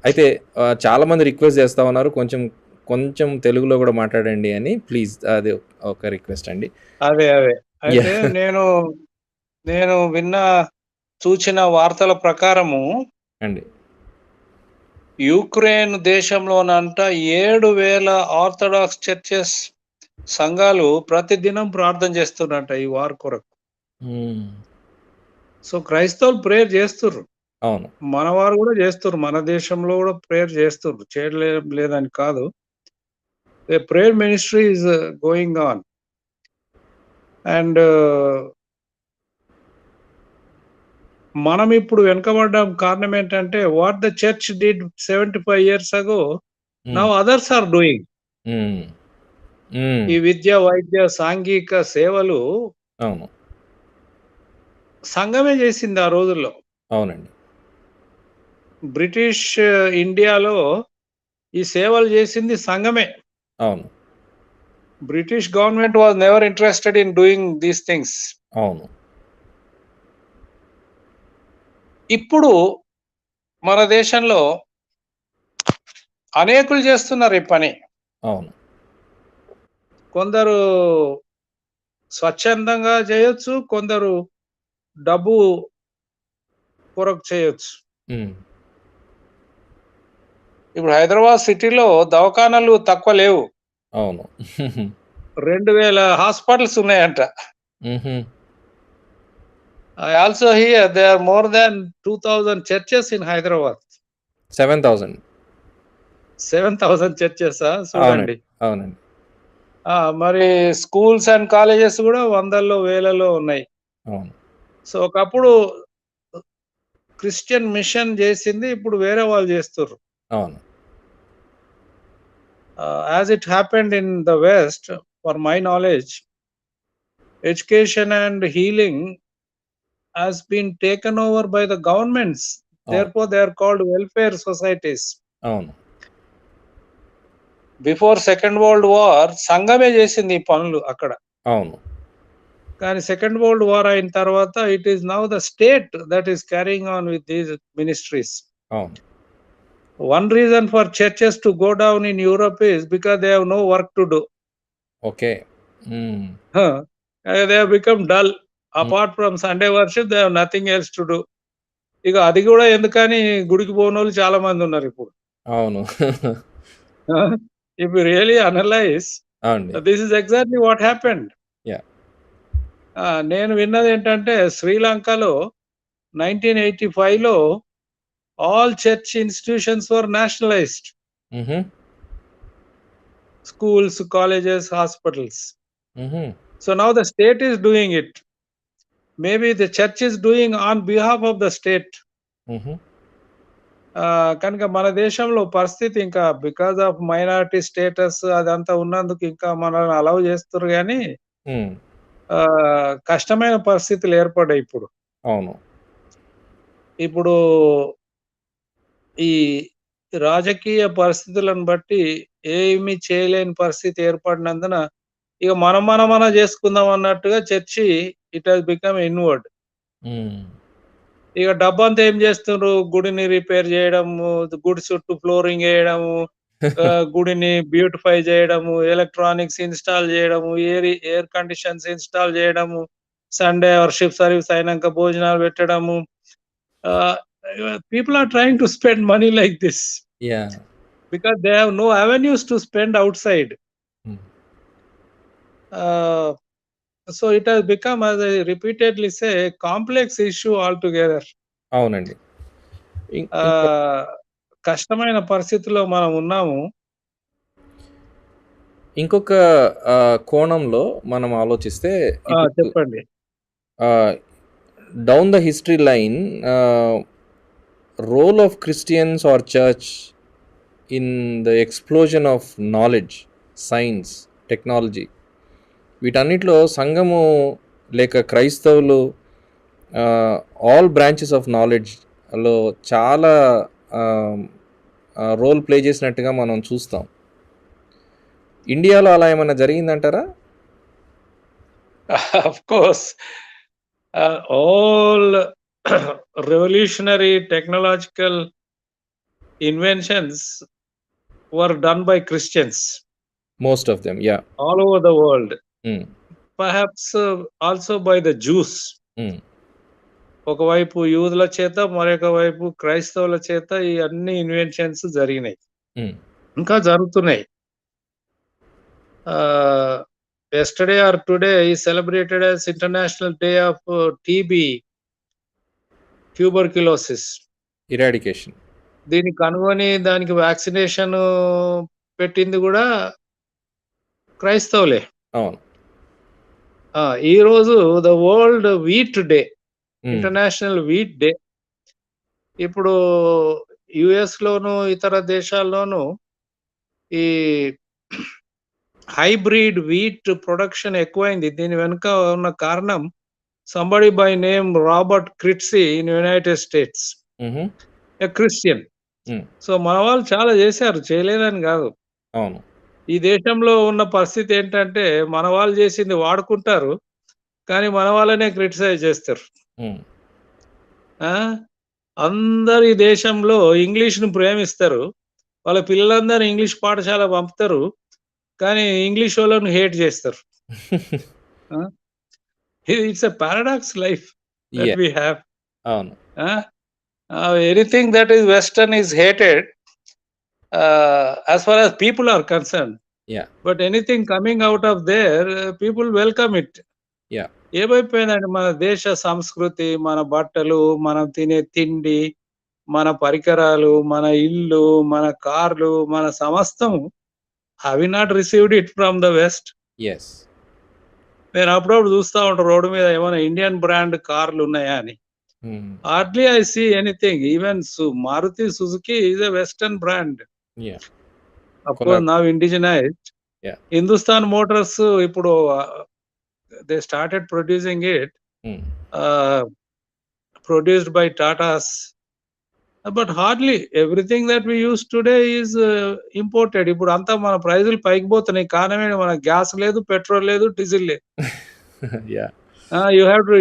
అయితే చాలామంది రిక్వెస్ట్ చేస్తూ ఉన్నారు, కొంచెం తెలుగులో కూడా మాట్లాడండి అని. ప్లీజ్, అది ఒక రిక్వెస్ట్ అండి. అదే అయితే నేను విన్న చూచిన వార్తల ప్రకారము అండి, యుక్రెయిన్ దేశంలోనంట 7,000 ఆర్థడాక్స్ చర్చెస్ సంఘాలు ప్రతిదినం ప్రార్థన చేస్తున్నట్ట ఈ వార్ కొరకు. సో క్రైస్తవులు ప్రేయర్ చేస్తుర్రు. అవును, మన వారు కూడా చేస్తుర్రు, మన దేశంలో కూడా ప్రేయర్ చేస్తుర్రు, చేయలేదని కాదు. The prayer ministry is going on, and మనం ఇప్పుడు వెనకబడ్డం కారణం ఏంటంటే, what the church did 75 years ago, now others are doing. ఈ విద్య, వైద్య, సాంఘిక సేవలు సంఘమే చేసింది ఆ రోజుల్లో. అవునండి. బ్రిటిష్ ఇండియాలో ఈ సేవలు చేసింది సంఘమే. అవును. British government was never interested in doing these things. అవును. ఇప్పుడు మన దేశంలో అనేకులు చేస్తున్నారు ఈ పని. అవును. కొందరు స్వచ్ఛందంగా చేయొచ్చు, కొందరు డబ్బు కొరకు చేయొచ్చు. ఇప్పుడు హైదరాబాద్ సిటీలో దవాఖానాలు తక్కువ లేవు. అవును. 2,000 హాస్పిటల్స్ ఉన్నాయంట. I also hear there are more than 2,000 churches in Hyderabad. 7,000 churches. చూడండి. అవునండి. మరి స్కూల్స్ అండ్ కాలేజెస్ కూడా వందల్లో వేలలో ఉన్నాయి. అవును. సో ఒకప్పుడు క్రిస్టియన్ మిషన్ చేసింది ఇప్పుడు వేరే వాళ్ళు చేస్తుర్రు. అవును. As it happened in the West, for my knowledge, education and healing has been taken over by the governments. Therefore, they are called welfare societies. అవును. బిఫోర్ సెకండ్ వరల్డ్ వార్ సంఘమే చేసింది ఈ పనులు అక్కడ. అవును. కానీ సెకండ్ వరల్డ్ వార్ అయిన తర్వాత it is now the state that is carrying on with these ministries. అవును. One reason for churches to go down in Europe is because they have no work to do. Okay. They have become dull. Apart from Sunday worship they have nothing else to do. ఇక అది కూడా ఎందుకని గుడికి పోనోళ్ళు చాలా మంది ఉన్నారు ఇప్పుడు. అవును. ఇఫ్ యు రియల్లీ అనలైజ్ అవునండి. This is exactly what happened. Yeah! నేను విన్నదేంటంటే శ్రీలంకలో 1985లో ఆల్ చర్చ్ ఇన్‌స్టిట్యూషన్స్ వర్ నేషనలైజ్డ్. హుహు. Schools, colleges, hospitals. హుహు. So now the state is doing it. Maybe the church is doing on behalf of the state. హుహు. కనుక మన దేశంలో పరిస్థితి ఇంకా బికాస్ ఆఫ్ మైనారిటీ స్టేటస్ అదంతా ఉన్నందుకు ఇంకా మనల్ని అలౌ చేస్తుర్రు గానీ హ్మ్. కష్టమైన పరిస్థితులు ఏర్పడ్డాయి ఇప్పుడు. అవును. ఇప్పుడు ఈ రాజకీయ పరిస్థితులను బట్టి ఏమీ చేయలేని పరిస్థితి ఏర్పడినందున ఇక మనం చేసుకుందాం అన్నట్టుగా church it has become inward. హ్మ్. ఇక డబ్బంతా ఏం చేస్తుర్రు, గుడిని రిపేర్ చేయడము, గుడి చుట్టూ ఫ్లోరింగ్ ఏయడము, గుడిని బ్యూటిఫై చేయడము, ఎలక్ట్రానిక్స్ ఇన్‌స్టాల్ చేయడము, ఎయిర్ కండిషన్స్ ఇన్‌స్టాల్ చేయడము, సండే వర్షిప్ సర్వీస్ అయినంక భోజనాలు పెట్టడము. Ah, people are trying to spend money like this yeah! because they have no avenues to spend outside. హ్మ్. Uh, so it has become, as I repeatedly say, a complex issue altogether. అవునండి. ఇంకో Uh, కష్టమైన పరిస్థితిలో మనం ఉన్నాము. ఇంకొక కోణంలో మనం ఆలోచిస్తే ఇప్పుడు చెప్పండి. Ah, down the history line role of Christians or church in the explosion of knowledge, science, technology వీటన్నిటిలో సంఘము లేక క్రైస్తవులు ఆల్ బ్రాంచెస్ ఆఫ్ నాలెడ్జ్‌లో చాలా ఆహ్, రోల్ ప్లే చేసినట్టుగా మనం చూస్తాం. ఇండియాలో అలా ఏమన్నా జరిగిందంటారా? Of course, all revolutionary technological inventions were done by Christians most of them. Yeah! all over the world. హ్మ్. Perhaps also by the Jews. హ్మ్. ఒకవైపు యూదుల చేత, మరొక వైపు క్రైస్తవుల చేత ఈ అన్ని ఇన్వెన్షన్స్ జరిగినాయి. హ్మ్. ఇంకా జరుగుతున్నాయి. Yesterday or today is celebrated as International Day of TB, tuberculosis. Eradication. దీన్ని కనుగొని దానికి వ్యాక్సినేషన్ పెట్టింది గూడా క్రైస్తవులే. అవును. ఈరోజు ద వరల్డ్ వీట్ డే, హ్మ్. International wheat day. ఇప్పుడు యూఎస్‌లోను, ఇతర దేశాల్లోనూ ఈ హైబ్రిడ్ వీట్ ప్రొడక్షన్ ఎక్కువైంది. దీని వెనుక ఉన్న కారణం సంబడీ బై నేమ్ రాబర్ట్ క్రిట్సీ ఇన్ యునైటెడ్ స్టేట్స్. హుహు. A Christian. హ్మ్. సో మన వాళ్ళు చాలా చేశారు, చేయలేదని గాదు. అవును. ఈ దేశంలో ఉన్న పరిస్థితి ఏంటంటే, మన వాళ్ళు చేసింది వాడుకుంటారు. కానీ మన వాళ్ళనే క్రిటిసైజ్ చేస్తారు. హ్మ్. ఆ! అందరూ ఈ దేశంలో ఇంగ్లీష్‌ని ప్రేమిస్తారు. వాళ్ళ పిల్లలందరిని ఇంగ్లీష్ పాఠశాల పంపుతారు. కానీ ఇంగ్లీషోళ్ళని హేట్ చేస్తారు. ఆ! It's a paradox life that yeah! We have. అవును. ఆ! Anything that is western is hated as far as people are concerned. Yeah! But anything coming out of there, people welcome it. Yeah! ఏమైపోయిందండి మన దేశ సంస్కృతి, మన బట్టలు, మనం తినే తిండి, మన పరికరాలు, మన ఇల్లు, మన కార్లు, మన సమస్తము have we not received it from the west? Yes. నేను అప్పుడప్పుడు చూస్తా ఉంటా రోడ్డు మీద ఏమైనా ఇండియన్ బ్రాండ్ కార్లున్నాయా అని. Hmm. Hardly I see anything. Even Maruti Suzuki is a western brand. Yeah! Of course now indigenised. Yeah! Hindustan Motors ఇప్పుడు they started producing it. Hmm. Produced by Tatas. But hardly everything that we use today is imported. ఇప్పుడు అంతా మన ప్రైజులు పైకి పోతున్నాయి. కారణం ఏంటి? మన గ్యాస్ లేదు, పెట్రోల్ లేదు, డీజిల్ లేదు. Yeah! You have to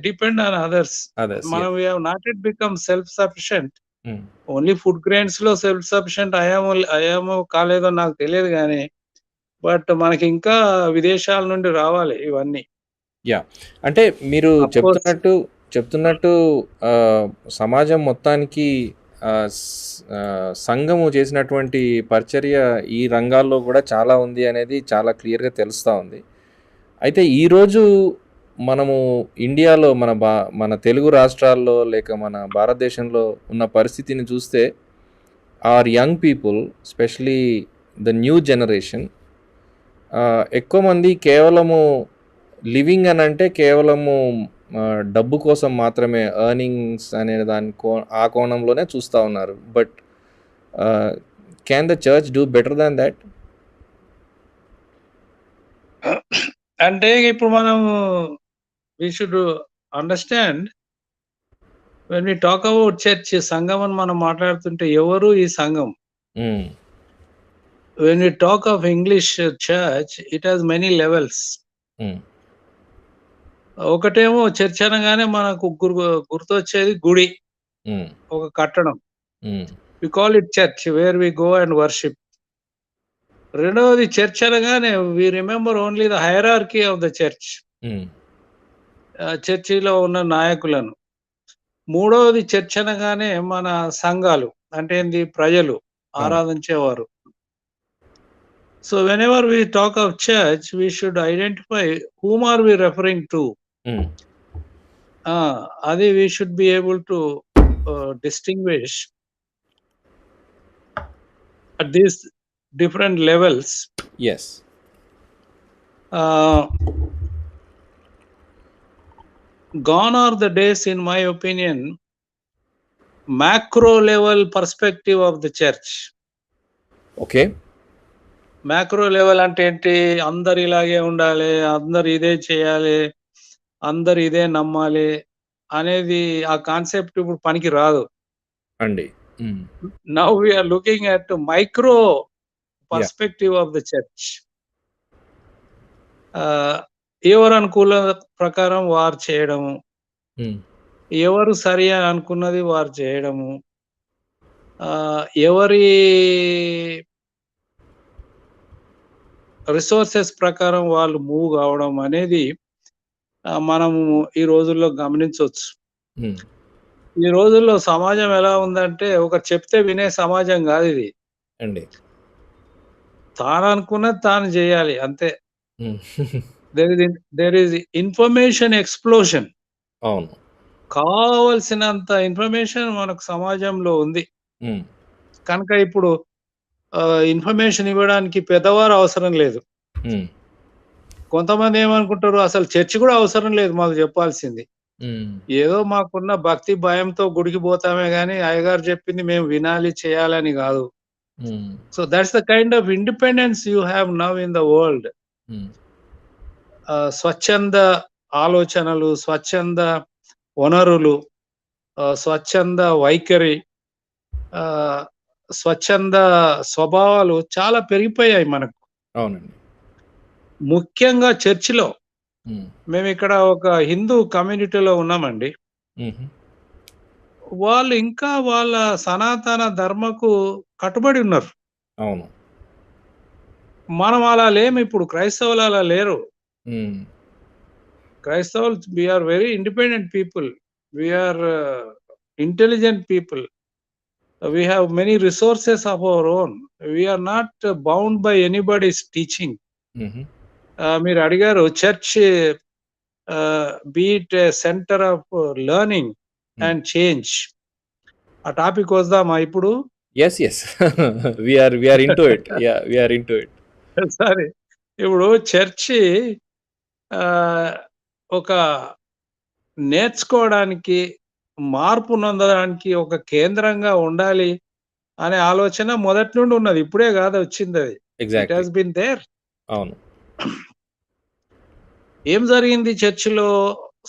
depend on others. Others. మనం yeah! we have not yet become self sufficient. Hmm. Only food grains లో సెల్ఫ్ సఫిషియెంట్ అయ్యామో కాలేదో నాకు తెలియదు గానీ, బట్ మనకి ఇంకా విదేశాల నుండి రావాలి ఇవన్నీ. యా అంటే మీరు Of course, చెప్తున్నట్టు సమాజం మొత్తానికి సంఘము చేసినటువంటి పరిచర్య ఈ రంగాల్లో కూడా చాలా ఉంది అనేది చాలా క్లియర్గా తెలుస్తూ ఉంది. అయితే ఈరోజు మనము ఇండియాలో మన తెలుగు రాష్ట్రాల్లో లేక మన భారతదేశంలో ఉన్న పరిస్థితిని చూస్తే or young people specially the new generation ఎక్కువ మంది కేవలము లివింగ్ అని అంటే కేవలము డబ్బు కోసం మాత్రమే ఎర్నింగ్స్ అనే ఆ కోణంలోనే చూస్తూ ఉన్నారు. But can the church do better than that? అంటే ఇప్పుడు మనం we should understand when we talk about church, సంఘం అని మనం మాట్లాడుతుంటే ఎవరు ఈ సంఘం? When we talk of English church, it has many levels. ఒకటేమో చర్చ్ అనగానే మనకు గుర్తొచ్చేది గుడి, ఒక కట్టడం. We call it church where we go and worship. రెండవది చర్చ్ అనగానే we remember only the hierarchy of the church. చర్చిలో ఉన్న నాయకులను. మూడవది చర్చ్ అనగానే మన సంఘాలు అంటే ఏంది, ప్రజలు ఆరాధించేవారు. So whenever we talk of church, we should identify whom are we referring to. Adi we should be able to distinguish at these different levels. Yes. Gone are the days, in my opinion, macro level perspective of the church. Okay. Macro level అంటే ఏంటి? అందరు ఇలాగే ఉండాలి, అందరు ఇదే చేయాలి, అందరు ఇదే నమ్మాలి అనేది ఆ కాన్సెప్ట్ ఇప్పుడు పనికి రాదు అండి. Now we are looking at micro perspective of the church. ఎవరు అనుకూల ప్రకారం వారు చేయడము, ఎవరు సరి అని అనుకున్నది వారు చేయడము, ఎవరి రిసోర్సెస్ ప్రకారం వాళ్ళు మూవ్ కావడం అనేది మనము ఈ రోజుల్లో గమనించవచ్చు. ఈ రోజుల్లో సమాజం ఎలా ఉందంటే ఒకరు చెప్తే వినే సమాజం కాదు ఇది అండి. తాను అనుకున్నది తాను చేయాలి అంతే. There is information explosion. అవును, కావలసినంత ఇన్ఫర్మేషన్ మనకు సమాజంలో ఉంది కనుక ఇప్పుడు ఇన్ఫర్మేషన్ ఇవ్వడానికి పెద్దవారు అవసరం లేదు. కొంతమంది ఏమనుకుంటారు, అసలు చర్చి కూడా అవసరం లేదు మాకు చెప్పాల్సింది, ఏదో మాకున్న భక్తి భయంతో గుడికి పోతామే గానీ అయ్యగారు చెప్పింది మేము వినాలి చేయాలని కాదు. So that's the kind of independence you have now in the world. స్వచ్ఛంద ఆలోచనలు, స్వచ్ఛంద వనరులు, స్వచ్ఛంద వైఖరి, స్వచ్ఛంద స్వభావాలు చాలా పెరిగిపోయాయి మనకు. అవునండి. ముఖ్యంగా చర్చిలో. మేము ఇక్కడ ఒక హిందూ కమ్యూనిటీలో ఉన్నామండి. వాళ్ళు ఇంకా వాళ్ళ సనాతన ధర్మకు కట్టుబడి ఉన్నారు. అవును, మనం అలా లేము. ఇప్పుడు క్రైస్తవులు అలా లేరు. క్రైస్తవులు we are very independent people, we are intelligent people, we have many resources of our own, we are not bound by anybody's teaching. మీరు అడిగారు church be it a center of learning and change. ఆ టాపిక్ వద్దామా ఇప్పుడు? yes we are into it. Yeah, we are into it. సరే, ఇప్పుడు church ఒక నేర్చుకోవడానికి, మార్పు నొందడానికి ఒక కేంద్రంగా ఉండాలి అనే ఆలోచన మొదటి నుండి ఉన్నది, ఇప్పుడే కాదు వచ్చింది అది. It has been there. అవును. ఏం జరిగింది చర్చిలో?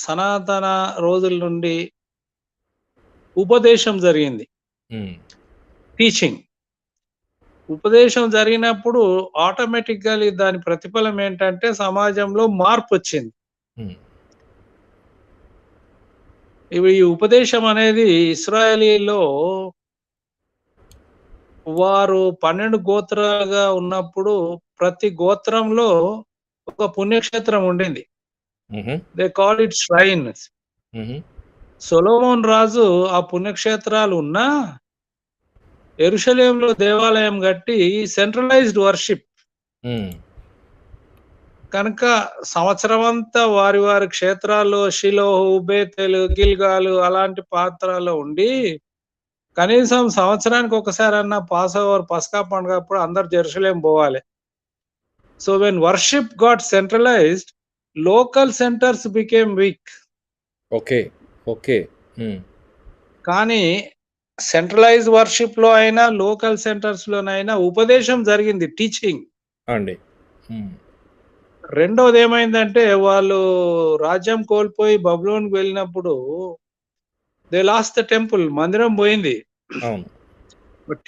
సనాతన రోజుల నుండి ఉపదేశం జరిగింది, టీచింగ్. ఉపదేశం జరిగినప్పుడు ఆటోమేటిక్గా దాని ప్రతిఫలం ఏంటంటే సమాజంలో మార్పు వచ్చింది. ఇప్పుడు ఈ ఉపదేశం అనేది ఇశ్రాయేలీలో వారు 12 గోత్రాలుగా ఉన్నప్పుడు ప్రతి గోత్రంలో ఒక పుణ్యక్షేత్రం ఉండింది. They call it shrines. Solomon రాజు ఆ పుణ్యక్షేత్రాలు ఉన్నా యెరూషలేములో దేవాలయం కట్టి సెంట్రలైజ్డ్ వర్షిప్. కనుక సంవత్సరం అంతా వారి వారి క్షేత్రాల్లో షిలోహు, బేతెలు, గిల్గాలు అలాంటి పాత్రలో ఉండి కనీసం సంవత్సరానికి ఒకసారన్నా పాసోవర్ పస్కా పండుగప్పుడు అందరు జెరూసలేం పోవాలి. So when worship got centralised, local centres became weak. Okay. Okay. కానీ సెంట్రలైజ్ వర్షిప్ లో అయినా లోకల్ సెంటర్స్ లోనైనా ఉపదేశం జరిగింది, టీచింగ్ అండి. రెండోది ఏమైందంటే వాళ్ళు రాజ్యం కోల్పోయి బబులోన్‌కి వెళ్ళినప్పుడు దే లాస్ట్ ద టెంపుల్, మందిరం పోయింది. అవును.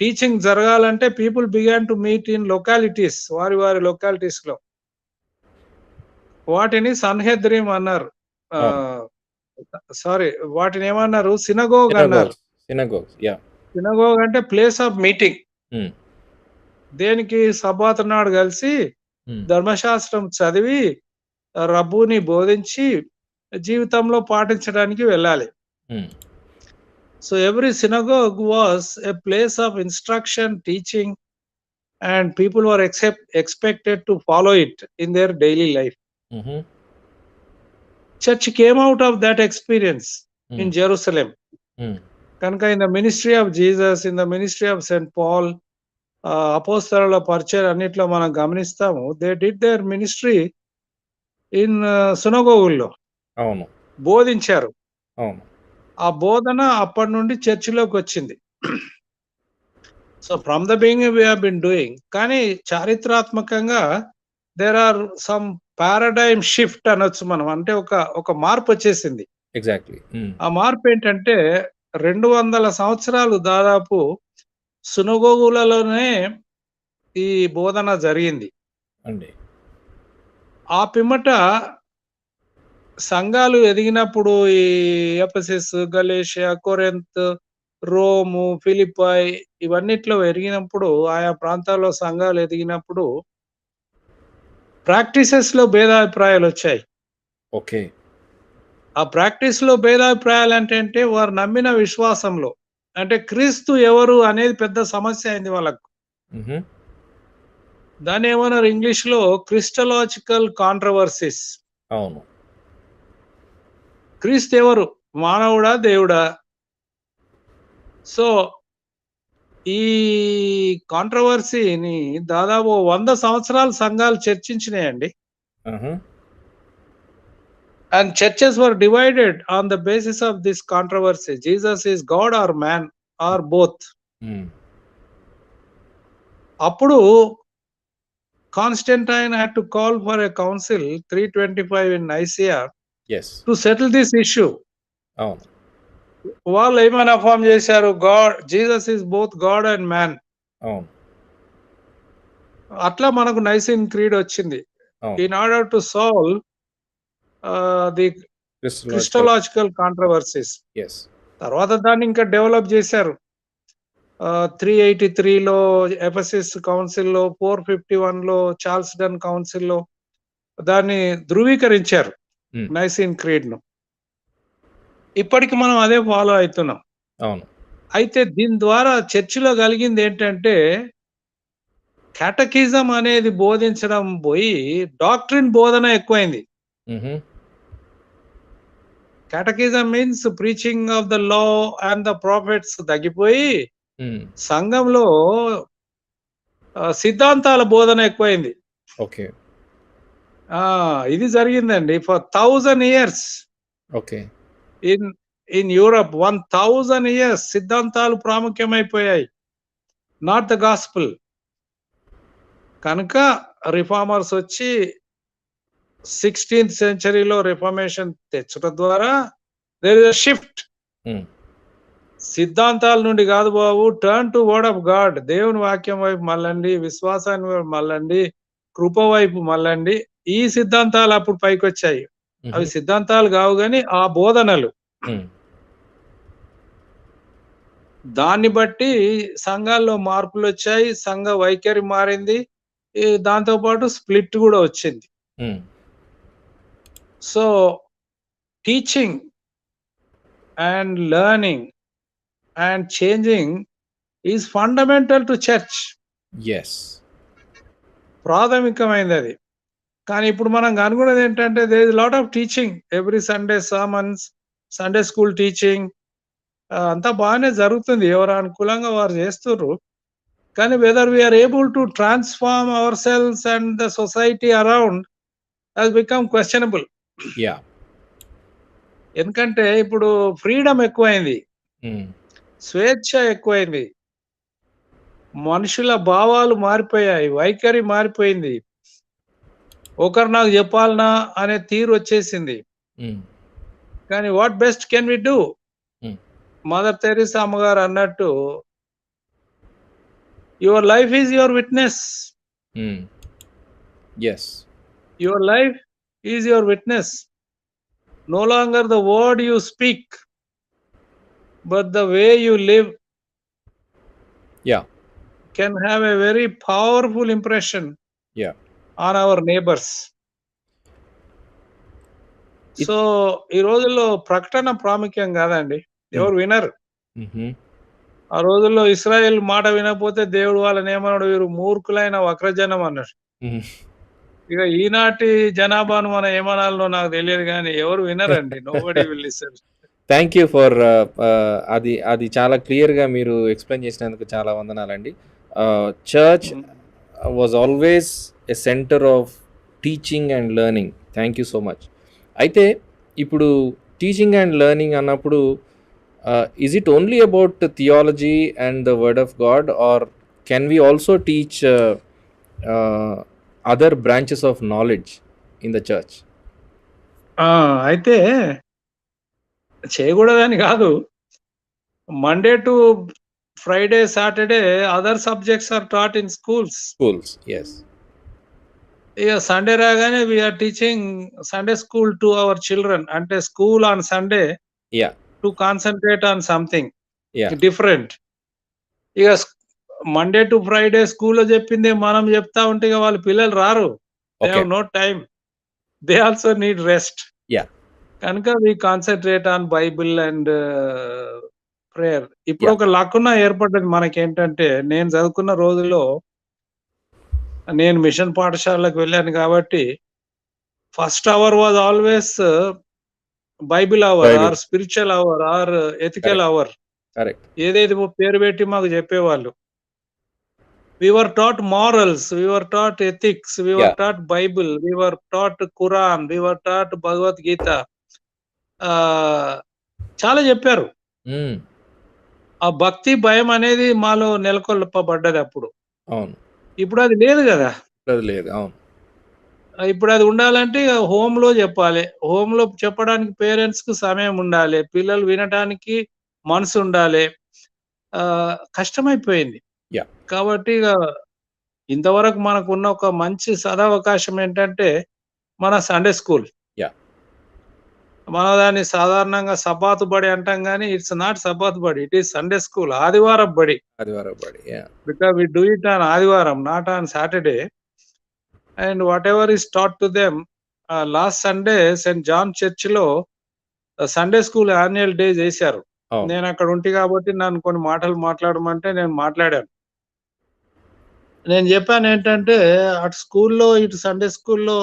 టీచింగ్ జరగాలంటే people began to meet in localities, వారి వారి లొకాలిటీస్ లో. వాటిని సన్హెద్రిం అన్నారు. సారీ, వాటిని ఏమన్నారు? సినగోగ్ అన్నారు. సినగోగ్స్. యా. సినగోగ్ అంటే ప్లేస్ ఆఫ్ మీటింగ్. దేనికి? సబ్బాత్ నాడు కలిసి ధర్మశాస్త్రం చదివి రబ్బుని బోధించి జీవితంలో పాటించడానికి వెళ్ళాలి. So every synagogue was a place of instruction, teaching, and people were expected to follow it in their daily life. Church came out of that experience in Jerusalem. Kanka in the ministry of Jesus, in the ministry of St. Paul, అపోస్తలుల పరిచయం అన్నిట్లో మనం గమనిస్తాము. They did their ministry in సునగోగుల్లో. అవును. బోధించారు. అవును. ఆ బోధన అప్పటి నుండి చర్చిలోకి వచ్చింది. So from the beginning we have been doing. కానీ చారిత్రాత్మకంగా there are some paradigm shift అనొచ్చు మనం. అంటే ఒక మార్పు వచ్చేసింది. ఎగ్జాక్ట్లీ. ఆ మార్పు ఏంటంటే 200 సంవత్సరాలు దాదాపు సునగోగులలోనే ఈ బోధన జరిగింది అండి. ఆ పిమ్మట సంఘాలు ఎదిగినప్పుడు ఈ ఎఫెసస్, గలేషియా, కొరింథ్, రోము, ఫిలిప్పై ఇవన్నిట్లో ఎదిగినప్పుడు, ఆయా ప్రాంతాల్లో సంఘాలు ఎదిగినప్పుడు ప్రాక్టీసెస్ లో భేదాభిప్రాయాలు వచ్చాయి. ఓకే. ఆ ప్రాక్టీస్ లో భేదాభిప్రాయాలు అంటే వారు నమ్మిన విశ్వాసంలో, అంటే క్రీస్తు ఎవరు అనేది పెద్ద సమస్య అయింది వాళ్ళకు. దాన్ని ఏమన్నారు ఇంగ్లీష్ లో? క్రిస్టలాజికల్ కాంట్రవర్సీస్. అవును. క్రీస్తు ఎవరు? మానవుడా, దేవుడా? సో ఈ కాంట్రవర్సీని దాదాపు 100 సంవత్సరాలు సంఘాలు చర్చించినాయండి. And churches were divided on the basis of this controversy. Jesus is God or man or both. అప్పుడు Constantine had to call for a council 325 in Nicaea to settle this issue. అవును. వాళ్ళు ఏమైనా form చేశారు? God, Jesus is both God and man. అవును. అట్లా మనకు Nicene creed వచ్చింది. In order to solve the Christological controversies. తర్వాత దాన్ని ఇంకా డెవలప్ చేశారు. 383లో ఎఫెసస్ కౌన్సిల్లో, 451లో చార్ల్స్టన్ కౌన్సిల్లో దాన్ని ధృవీకరించారు, నైసిన్ క్రీడ్ ను. ఇప్పటికి మనం అదే ఫాలో అవుతున్నాం. అవును. అయితే దీని ద్వారా చర్చిలో కలిగింది ఏంటంటే, క్యాటకిజం అనేది బోధించడం పోయి డాక్ట్రిన్ బోధన ఎక్కువైంది. Catechism means preaching of the law and the profits తగ్గిపోయి సంఘంలో సిద్ధాంతాల బోధన ఎక్కువైంది. ఓకే. ఇది జరిగిందండి for 1000 years. Okay. In Europe 1000 years సిద్ధాంతాలు ప్రాముఖ్యమైపోయాయి, నాట్ ద గాస్పుల్. కనుక రిఫార్మర్స్ వచ్చి 16th centuryలో రిఫార్మేషన్ తెచ్చడం ద్వారా దేర్ ఇస్ ఎ షిఫ్ట్. సిద్ధాంతాల నుండి కాదు బాబు, turn to word of God. దేవుని వాక్యం వైపు మళ్ళండి, విశ్వాసాన్ని వైపు మళ్ళండి, కృప వైపు మళ్ళండి. ఈ సిద్ధాంతాలు అప్పుడు పైకి వచ్చాయి. అవి సిద్ధాంతాలు కావు కానీ ఆ బోధనలు. దాన్ని బట్టి సంఘాల్లో మార్పులు వచ్చాయి, సంఘ వైఖరి మారింది, దాంతో పాటు స్ప్లిట్ కూడా వచ్చింది. So teaching and learning and changing is fundamental to church. yes, ప్రాథమికమైనది అది. కానీ ఇప్పుడు మనం కనుగొనేది ఏంటంటే there is lot of teaching every Sunday sermons, Sunday school teaching అంతా బాగానే జరుగుతుంది. ఎవరు అనుకూలంగా వారు చేస్తుర్రు. కానీ whether we are able to transform our selves and the society around has become questionable. yeah, ఎందుకంటే ఇప్పుడు ఫ్రీడమ్ ఎక్కువైంది, mm, స్వేచ్ఛ ఎక్కువైంది, మనుషుల భావాలు మారిపోయాయి, వైఖరి మారిపోయింది. ఒకరు నాకు చెప్పాలనా అనే తీరు వచ్చేసింది. mm, కానీ what best can we do? mm, Mother Teresa అమ్మగారు అన్నట్టు your life is your witness. mm, yes, your life is your witness. No longer the word you speak but the way you live yeah, can have a very powerful impression yeah, on our neighbors. So ఈ రోజుల్లో ప్రకటన ప్రాముఖ్యం కాదండి, ఎవరు వినరు. mhm, ఆ రోజుల్లో Israel మాట వినకపోతే దేవుడు వాళ్ళని ఏమన్నాడు, వీరు మూర్ఖులైన వక్రజనం అన్నాడు. mhm. ఇక ఈనాటి జనాభాను మనం ఏమనాలో నాకు తెలియదు, కానీ ఎవరు వినరండి. Nobody will listen. Thank you for అది అది చాలా క్లియర్గా మీరు ఎక్స్ప్లెయిన్ చేసినందుకు చాలా వందనాలండి. Church was always a centre of teaching and learning. Thank you so much. అయితే ఇప్పుడు టీచింగ్ అండ్ లెర్నింగ్ అన్నప్పుడు is it only about theology and the word of God, or can we also teach other branches of knowledge in the church? అయితే చేయకూడదని కాదు. Monday to Friday, Saturday other subjects are taught in schools. Yes. ఇక Sunday రాగానే we are teaching Sunday school to our children. అంటే school on Sunday to concentrate on something different. ఇక Monday to Friday స్కూల్లో చెప్పిందే మనం చెప్తా ఉంటే ఇక వాళ్ళ పిల్లలు రారు. They have no time, they also need rest. కనుక we concentrate on Bible and prayer. ఇప్పుడు ఒక లకున ఏర్పడ్డది మనకేంటంటే, నేను చదువుకున్న రోజుల్లో నేను మిషన్ పాఠశాలకు వెళ్ళాను కాబట్టి first hour was always Bible hour or spiritual hour or ethical hour. ఏదైతే పేరు పెట్టి మాకు చెప్పేవాళ్ళు. We were taught morals, we were taught ethics, we were taught Bible, we were taught Quran, we were taught Bhagavad Gita. చాలా చెప్పారు. ఆ భక్తి భయం అనేది మాలో నెలకొల్పబడ్డది అప్పుడు. ఇప్పుడు అది లేదు కదా. ఇప్పుడు అది ఉండాలంటే హోమ్ లో చెప్పాలి. హోమ్ లో చెప్పడానికి పేరెంట్స్ కు సమయం ఉండాలి, పిల్లలు వినడానికి మనసు ఉండాలి. కష్టమైపోయింది. కాబట్టి ఇక ఇంతవరకు మనకున్న ఒక మంచి సదవకాశం ఏంటంటే మన సండే స్కూల్. మనం దాన్ని సాధారణంగా సబాతు బడి అంటాం, కానీ ఇట్స్ నాట్ సబాతు బడి, ఇట్ ఈస్ సండే స్కూల్, ఆదివారం బడి. Because we do it on ఆదివారం, not on Saturday. And whatever is taught to them. Last Sunday Saint John church లో సండే స్కూల్ యాన్యువల్ డే చేశారు. నేను అక్కడ ఉంటి కాబట్టి నన్ను కొన్ని మాటలు మాట్లాడమంటే నేను మాట్లాడాను. నేను చెప్పాను ఏంటంటే, అటు స్కూల్లో ఇటు సండే స్కూల్లో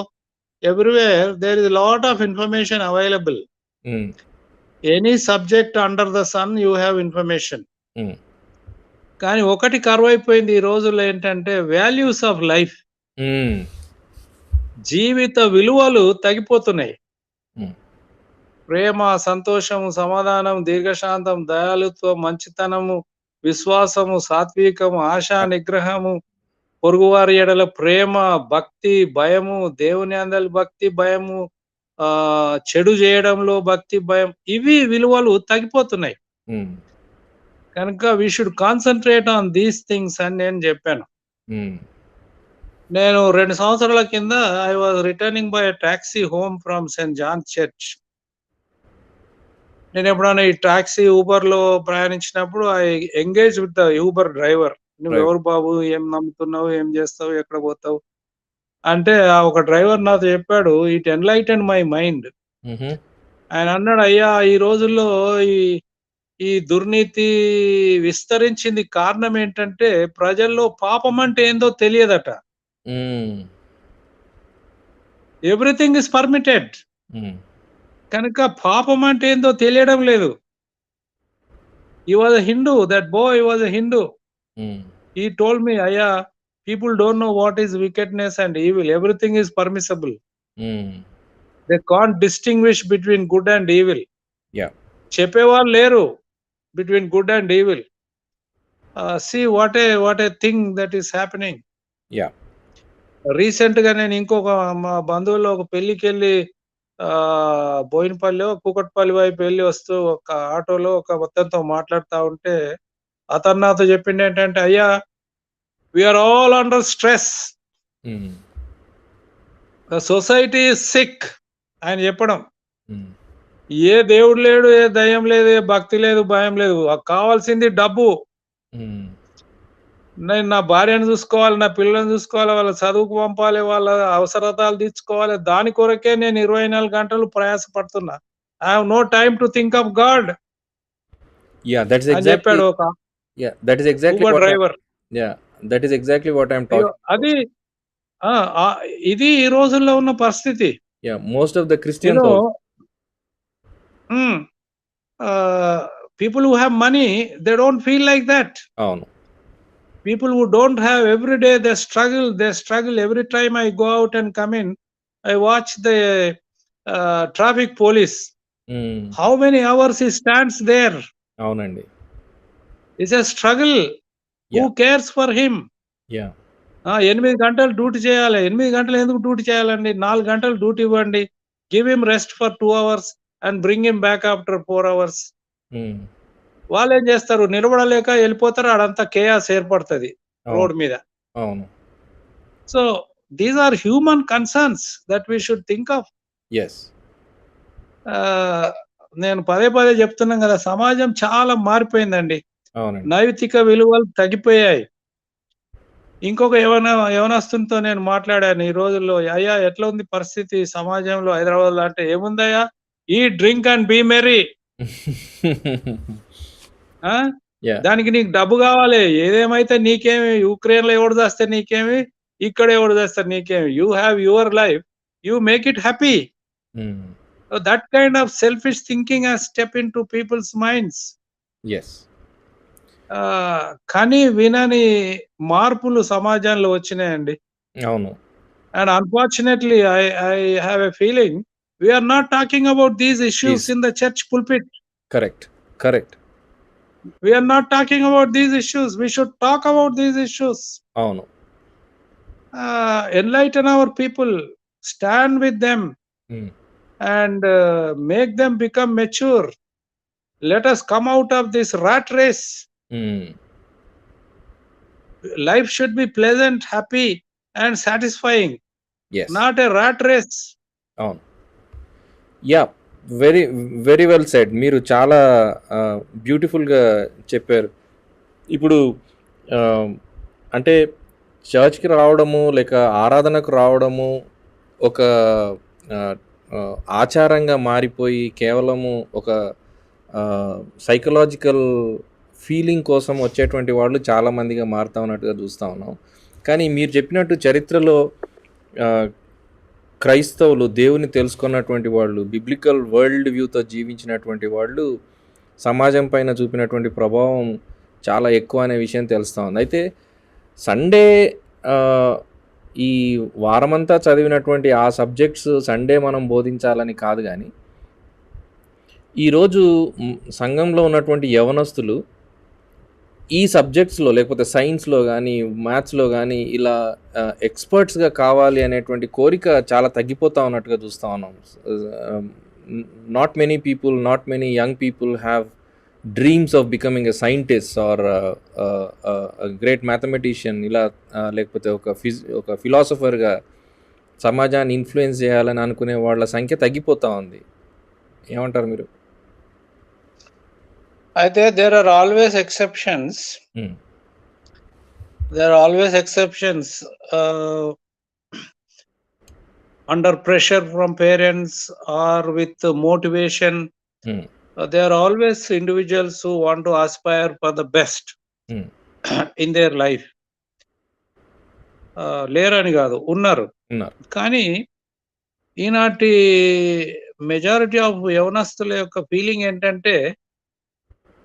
everywhere there is lot of information available. Any subject under the sun you have information. కానీ ఒకటి కరువైపోయింది ఈ రోజుల్లో ఏంటంటే వాల్యూస్ ఆఫ్ లైఫ్. జీవిత విలువలు తగ్గిపోతున్నాయి. ప్రేమ, సంతోషము, సమాధానం, దీర్ఘశాంతం, దయాళుత్వం, మంచితనము, విశ్వాసము, సాత్వికము, ఆశా నిగ్రహము, పొరుగువారి ఎడల ప్రేమ, భక్తి, భయము, దేవుని అందరి భక్తి, భయము, చెడు చేయడంలో భక్తి, భయం, ఇవి విలువలు తగ్గిపోతున్నాయి. కనుక we should concentrate on these things అని నేను చెప్పాను. నేను 2 సంవత్సరాల కింద I was returning by taxi home from Saint John church. నేను ఎప్పుడైనా ఈ టాక్సీ ఊబర్ లో ప్రయాణించినప్పుడు I engage with the Uber driver. నువ్వు ఎవరు బాబు, ఏం నమ్ముతున్నావు, ఏం చేస్తావు, ఎక్కడ పోతావు, అంటే ఒక డ్రైవర్ నాతో చెప్పాడు, ఇట్ ఎన్‌లైటెన్ మై మైండ్. హుహు. ఆయన అన్నాడు, "అయ్యా ఈ రోజుల్లో ఈ ఈ దుర్నీతి విస్తరించింది కారణం ఏంటంటే, ప్రజల్లో పాపం అంటే ఏందో తెలియదట. హ్మ్. Everything is permitted. హ్మ్. కనుక పాపం అంటే ఏందో తెలియడం లేదు." He was a Hindu. That boy was a Hindu. హ్మ్. He told me, "Ayya, people don't know what is wickedness and evil. Everything is permissible. హ్మ్. They can't distinguish between good and evil." Yeah! చెప్పేవాళ్ళు లేరు between good and evil. See what a thing that is happening. Yeah! రీసెంట్‌గా నేను ఇంకొక మా బంధువుల్లో ఒక పెళ్ళికెళ్ళి బోయినపల్లో, కూకట్పల్లి వైపు వెళ్లి వస్తూ ఒక ఆటోలో ఒక అతనితో మాట్లాడుతా ఉంటే, అతను నాతో చెప్పిందేంటంటే, "అయ్యా, we are all under stress. Hmm. The society is sick" ఆయన చెప్పడం. హ్మ్. ఏ దేవుడు లేడు, ఏ దయ్యం లేదు, ఏ భక్తి లేదు, భయం లేదు. కావాల్సింది డబ్బు. హ్మ్. నేను నా భార్యను చూసుకోవాలి, నా పిల్లలను చూసుకోవాలి, వాళ్ళ చదువుకు పంపాలి, వాళ్ళ అవసరతాలు తీర్చుకోవాలి. దాని కొరకే నేను 24 గంటలు ప్రయాసపడుతున్నా. I have no time to think of God yeah! That's అని ఎగ్జాక్ట్‌లీ చెప్పాడు ఒక yeah! That is exactly Uber what driver. Yeah! That is exactly what I am అయ్యో! Talking about. అది ఆ! ఇది ఈ రోజుల్లో ఉన్న పరిస్థితి. Yeah! Most of the you Christians know also. Hmm. Ah, people who have money they don't feel like that. అవును. People who don't have every day they struggle every time I go out and come in. I watch the traffic police. హ్మ్. How many hours he stands there? అవునండి. It's a struggle. Yeah! Who cares for him? Yeah! 8 గంటలు duty చేయాలి. 8 గంటలు ఎందుకు duty చేయాలండి? 4 గంటలు duty ఇవ్వండి. Give him rest for 2 hours and bring him back after 4 hours. హ్మ్. వాళ్ళేం చేస్తారు? నిలబడలేక ఎళ్ళిపోతారు. ఆడంతా కేయాస్ ఏర్పడతది అవును. రోడ్ మీద. అవును. So these are human concerns that we should think of. Yes. ఆహ్, నేను పదే పదే చెప్తున్నాం గదా! సమాజం చాలా మారిపోయిందండి. అవునండి. నైతిక విలువలు తగ్గిపోయాయి. ఇంకొక యవనస్తునితో నేను మాట్లాడాను ఈ రోజుల్లో. "అయ్యా ఎట్లా ఉంది పరిస్థితి సమాజంలో హైదరాబాద్‌లో" అంటే, "ఏముందయ్యా eat, drink and be merry. ఆ! యాహ్! దానికి నీకు డబ్బు గావాలి. ఏదేమైతే నీకేమి, యుక్రెయిన్‌లో ఎవడు చస్తే నీకేమి, ఇక్కడ ఎవడు చస్తే నీకేమి. You have your life. You make it happy." హ్మ్. That kind of selfish thinking has stepped into people's minds. Yes. కానీ వినని మార్పులు సమాజంలో వచ్చినాయండి. అవును. And unfortunately, I have a feeling we are not talking about these issues is in the church pulpit. Correct. Correct. We are not talking about these issues. We should talk about these issues. అవును. Enlighten our people, stand with them, హ్మ్. and make them become mature. Let us come out of this rat race. హ్మ్. Life should be pleasant, happy, and satisfying, yes. not a rat race. అవును. Yeah! Very, very well said. మీరు చాలా బ్యూటిఫుల్‌గా చెప్పారు. ఇప్పుడు ఆహ్, అంటే చర్చ్‌కి రావడము, లేక ఆరాధనకు రావడము ఒక ఆహ్, ఆచారంగా మారిపోయి కేవలము ఒక సైకలాజికల్ ఫీలింగ్ కోసం వచ్చేటువంటి వాళ్ళు చాలామందిగా మారుతా ఉన్నట్టుగా చూస్తా ఉన్నాం. కానీ మీరు చెప్పినట్టు చరిత్రలో ఆహ్, క్రైస్తవులు దేవుని తెలుసుకున్నటువంటి వాళ్ళు, బిబ్లికల్ వరల్డ్ వ్యూతో జీవించినటువంటి వాళ్ళు సమాజం పైన చూపినటువంటి ప్రభావం చాలా ఎక్కువ అనే విషయం తెలుస్తా ఉంది. అయితే సండే ఆహ్, ఈ వారమంతా చదివినటువంటి ఆ సబ్జెక్ట్స్ సండే మనం బోధించాలని కాదు గానీ, ఈరోజు సంఘంలో ఉన్నటువంటి యవనస్తులు ఈ సబ్జెక్ట్స్‌లో లేకపోతే సైన్స్‌లో గానీ, మ్యాథ్స్‌లో గానీ ఇలా ఎక్స్‌పర్ట్స్‌గా కావాలి అనేటువంటి కోరిక చాలా తగ్గిపోతా ఉన్నట్టుగా చూస్తా ఉన్నాం. Ah, not many people, not many young people have dreams of becoming a scientist or great mathematician ఇలా లేకపోతే ఒక ఫిలాసఫర్‌గా సమాజాన్ని ఇన్‌ఫ్లుయెన్స్ చేయాలని అనుకునే వాళ్ళ సంఖ్య తగ్గిపోతా ఉంది. ఏమంటారు మీరు? అయితే there are always exceptions. హ్మ్. There are always exceptions. under pressure from parents or with motivation. They are always individuals who want to aspire for the best in their life. లేరని కాదు, ఉన్నారు. కానీ ఈనాటి మెజారిటీ ఆఫ్ యవనస్తుల యొక్క feeling ఏంటంటే,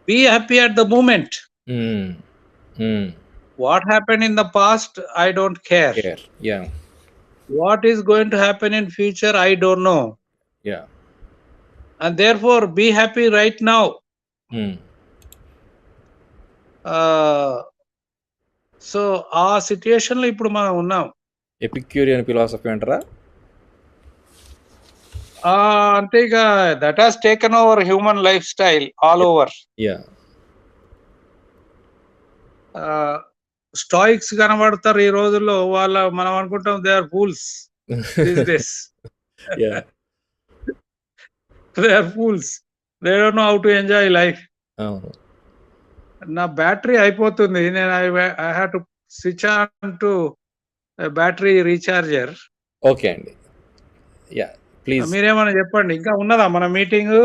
be happy at the moment. What happen in the past I don't care. What is going to happen in future I don't know. And therefore be happy right now. So ఆ situation లో ఇప్పుడు మనం ఉన్నాం. Epicurean philosophy అంటారా? అంటే ఇక that has taken over human life style all over. Stoics కనబడతారు ఈ రోజుల్లో. మనం అనుకుంటాం they are fools these days. They are fools. They don't know how to enjoy life. నా బ్యాటరీ అయిపోతుంది. నేను I have to switch on to battery recharger. Okay అండి, please మీరేమన్నా చెప్పండి. ఇంకా ఉన్నదా మన మీటింగ్?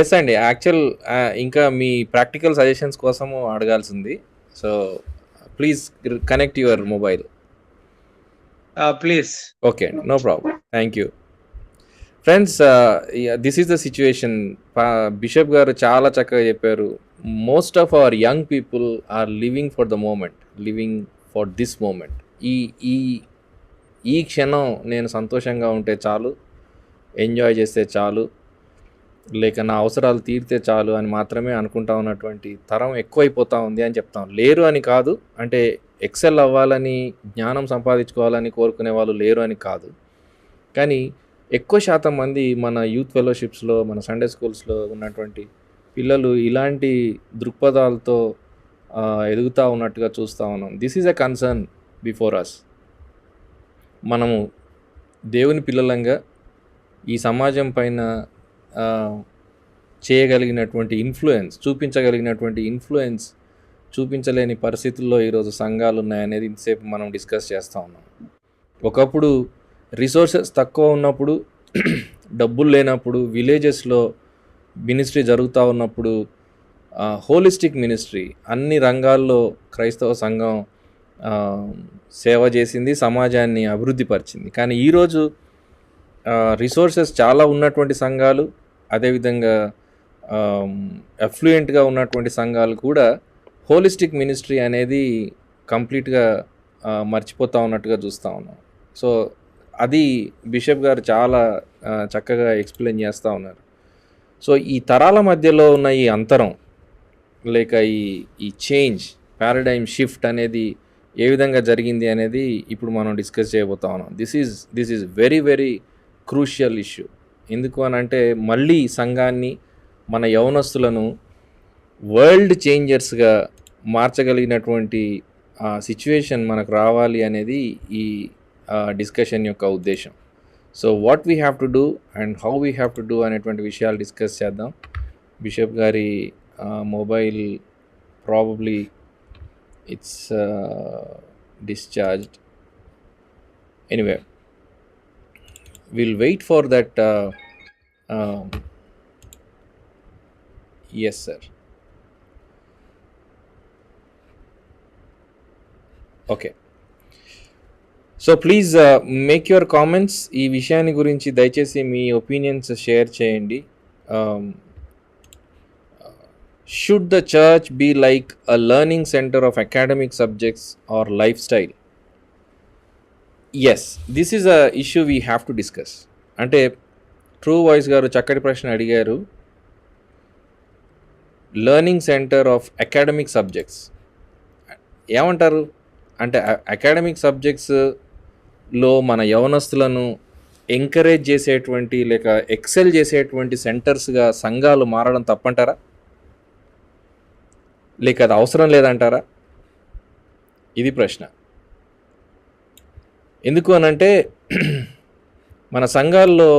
ఎస్ అండి, యాక్చువల్ ఇంకా మీ ప్రాక్టికల్ సజెషన్స్ కోసము అడగాల్సింది. So please connect your mobile. Please. Okay అండి, no problem, thank you. Friends, this is the situation. Bishop గారు చాలా చక్కగా చెప్పారు. Most of our young people are living for the moment, living for this moment. ఈ క్షణం నేను సంతోషంగా ఉంటే చాలు, ఎంజాయ్ చేస్తే చాలు, లేక నా అవసరాలు తీరితే చాలు అని మాత్రమే అనుకుంటా ఉన్నటువంటి తరం ఎక్కువైపోతూ ఉంది అని చెప్తాం. లేరు అని కాదు, అంటే ఎక్సెల్ అవ్వాలని, జ్ఞానం సంపాదించుకోవాలని కోరుకునే వాళ్ళు లేరు అని కాదు. కానీ ఎక్కువ శాతం మంది మన యూత్ ఫెలోషిప్స్లో, మన సండే స్కూల్స్లో ఉన్నటువంటి పిల్లలు ఇలాంటి దృక్పథాలతో ఎదుగుతూ ఉన్నట్టుగా చూస్తూ ఉన్నాం. This is a concern before us. మనము దేవుని పిల్లలంగా ఈ సమాజం పైన చేయగలిగినటువంటి ఇన్ఫ్లుయెన్స్, చూపించగలిగినటువంటి ఇన్ఫ్లుయెన్స్ చూపించలేని పరిస్థితుల్లో ఈరోజు సంఘాలు ఉన్నాయనేది ఇంతసేపు మనం డిస్కస్ చేస్తూ ఉన్నాం. ఒకప్పుడు రిసోర్సెస్ తక్కువ ఉన్నప్పుడు, డబ్బులు లేనప్పుడు, విలేజెస్లో మినిస్ట్రీ జరుగుతూ ఉన్నప్పుడు, హోలిస్టిక్ మినిస్ట్రీ అన్ని రంగాల్లో క్రైస్తవ సంఘం సేవ చేసింది, సమాజాన్ని అభివృద్ధి పరిచింది. కానీ ఈరోజు రిసోర్సెస్ చాలా ఉన్నటువంటి సంఘాలు, అదేవిధంగా అఫ్లూయెంట్గా ఉన్నటువంటి సంఘాలు కూడా హోలిస్టిక్ మినిస్ట్రీ అనేది కంప్లీట్గా మర్చిపోతూ ఉన్నట్టుగా చూస్తూ ఉన్నాం. సో అది బిషప్ గారు చాలా చక్కగా ఎక్స్ప్లెయిన్ చేస్తూ ఉన్నారు. సో ఈ తరాల మధ్యలో ఉన్న ఈ అంతరం, లేక ఈ చేంజ్, పారాడైమ్ షిఫ్ట్ అనేది ఏ విధంగా జరిగింది అనేది ఇప్పుడు మనం డిస్కస్ చేయబోతా ఉన్నాం. This is very very crucial issue. ఎందుకు అని అంటే, మళ్ళీ సంఘాన్ని, మన యవనస్తులను వరల్డ్ చేంజర్స్గా మార్చగలిగినటువంటి సిచ్యువేషన్ మనకు రావాలి అనేది ఈ డిస్కషన్ యొక్క ఉద్దేశం. So what we have to do and how we have to do అనేటువంటి విషయాలు డిస్కస్ చేద్దాం. బిషప్ గారి mobile probably it's discharged. Anyway, we'll wait for that. Yes, sir. Okay. So please make your comments. ఈ విషయాన్ని గురించి దయచేసి మీ opinions share చేయండి. Should the church be like a learning centre of academic subjects or lifestyle? Yes, this is a issue we have to discuss. అంటే true voice గారు చక్కటి ప్రశ్న అడిగారు. Learning centre of academic subjects ఏమంటారు అంటే, academic సబ్జెక్ట్స్లో మన యవనస్తులను encourage చేసేటువంటి, లేక ఎక్సెల్ చేసేటువంటి సెంటర్స్గా సంఘాలు మారడం తప్పంటారా, లేక అది అవసరం లేదంటారా? ఇది ప్రశ్న. ఎందుకు అనంటే, మన సంఘాల్లో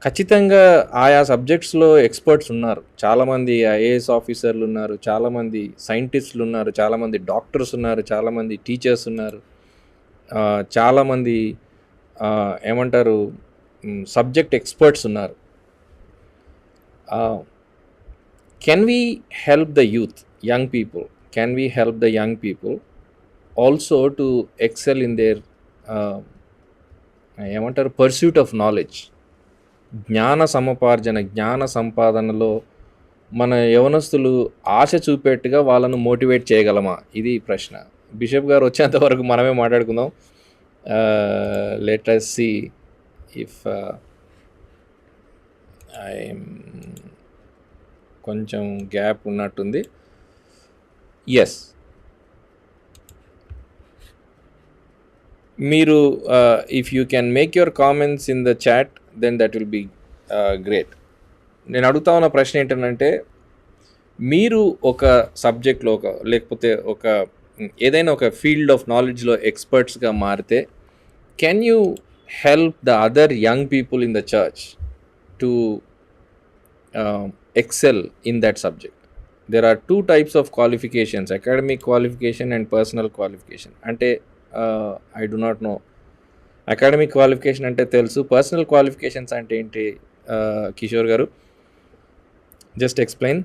ఖచ్చితంగా ఆయా సబ్జెక్ట్స్లో ఎక్స్పర్ట్స్ ఉన్నారు. చాలామంది ఐఏఎస్ ఆఫీసర్లు ఉన్నారు, చాలామంది సైంటిస్టులు ఉన్నారు, చాలామంది డాక్టర్స్ ఉన్నారు, చాలామంది టీచర్స్ ఉన్నారు, చాలామంది ఏమంటారు, సబ్జెక్ట్ ఎక్స్పర్ట్స్ ఉన్నారు. Can we help the youth, young people, can we help the young people also to excel in their ఏమంటారు పర్స్యూట్ ఆఫ్ నాలెడ్జ్, జ్ఞాన సముపార్జన, జ్ఞాన సంపాదనలో మన యవనస్తులు ఆశ చూపేట్టుగా వాళ్ళను మోటివేట్ చేయగలమా? ఇది ప్రశ్న. బిషప్ గారు వచ్చేంత వరకు మనమే మాట్లాడుకుందాం. లెట్ us see if కొంచెం గ్యాప్ ఉన్నట్టుంది. ఎస్, మీరు if you can make your comments in the chat then that will be great. నేను అడుగుతా ఉన్న ప్రశ్న ఏంటంటే, మీరు ఒక సబ్జెక్ట్లో లేకపోతే ఏదైనా ఒక ఫీల్డ్ ఆఫ్ నాలెడ్జ్లో ఎక్స్పర్ట్స్గా మారితే, can you help the other young people in the church to excel in that subject? There are 2 types of qualifications, academic qualification and personal qualification. అంటే I do not know. Academic qualification అంటే తెలుసు, personal qualifications అంటే ఏంటి కిషోర్ గారు? Just explain.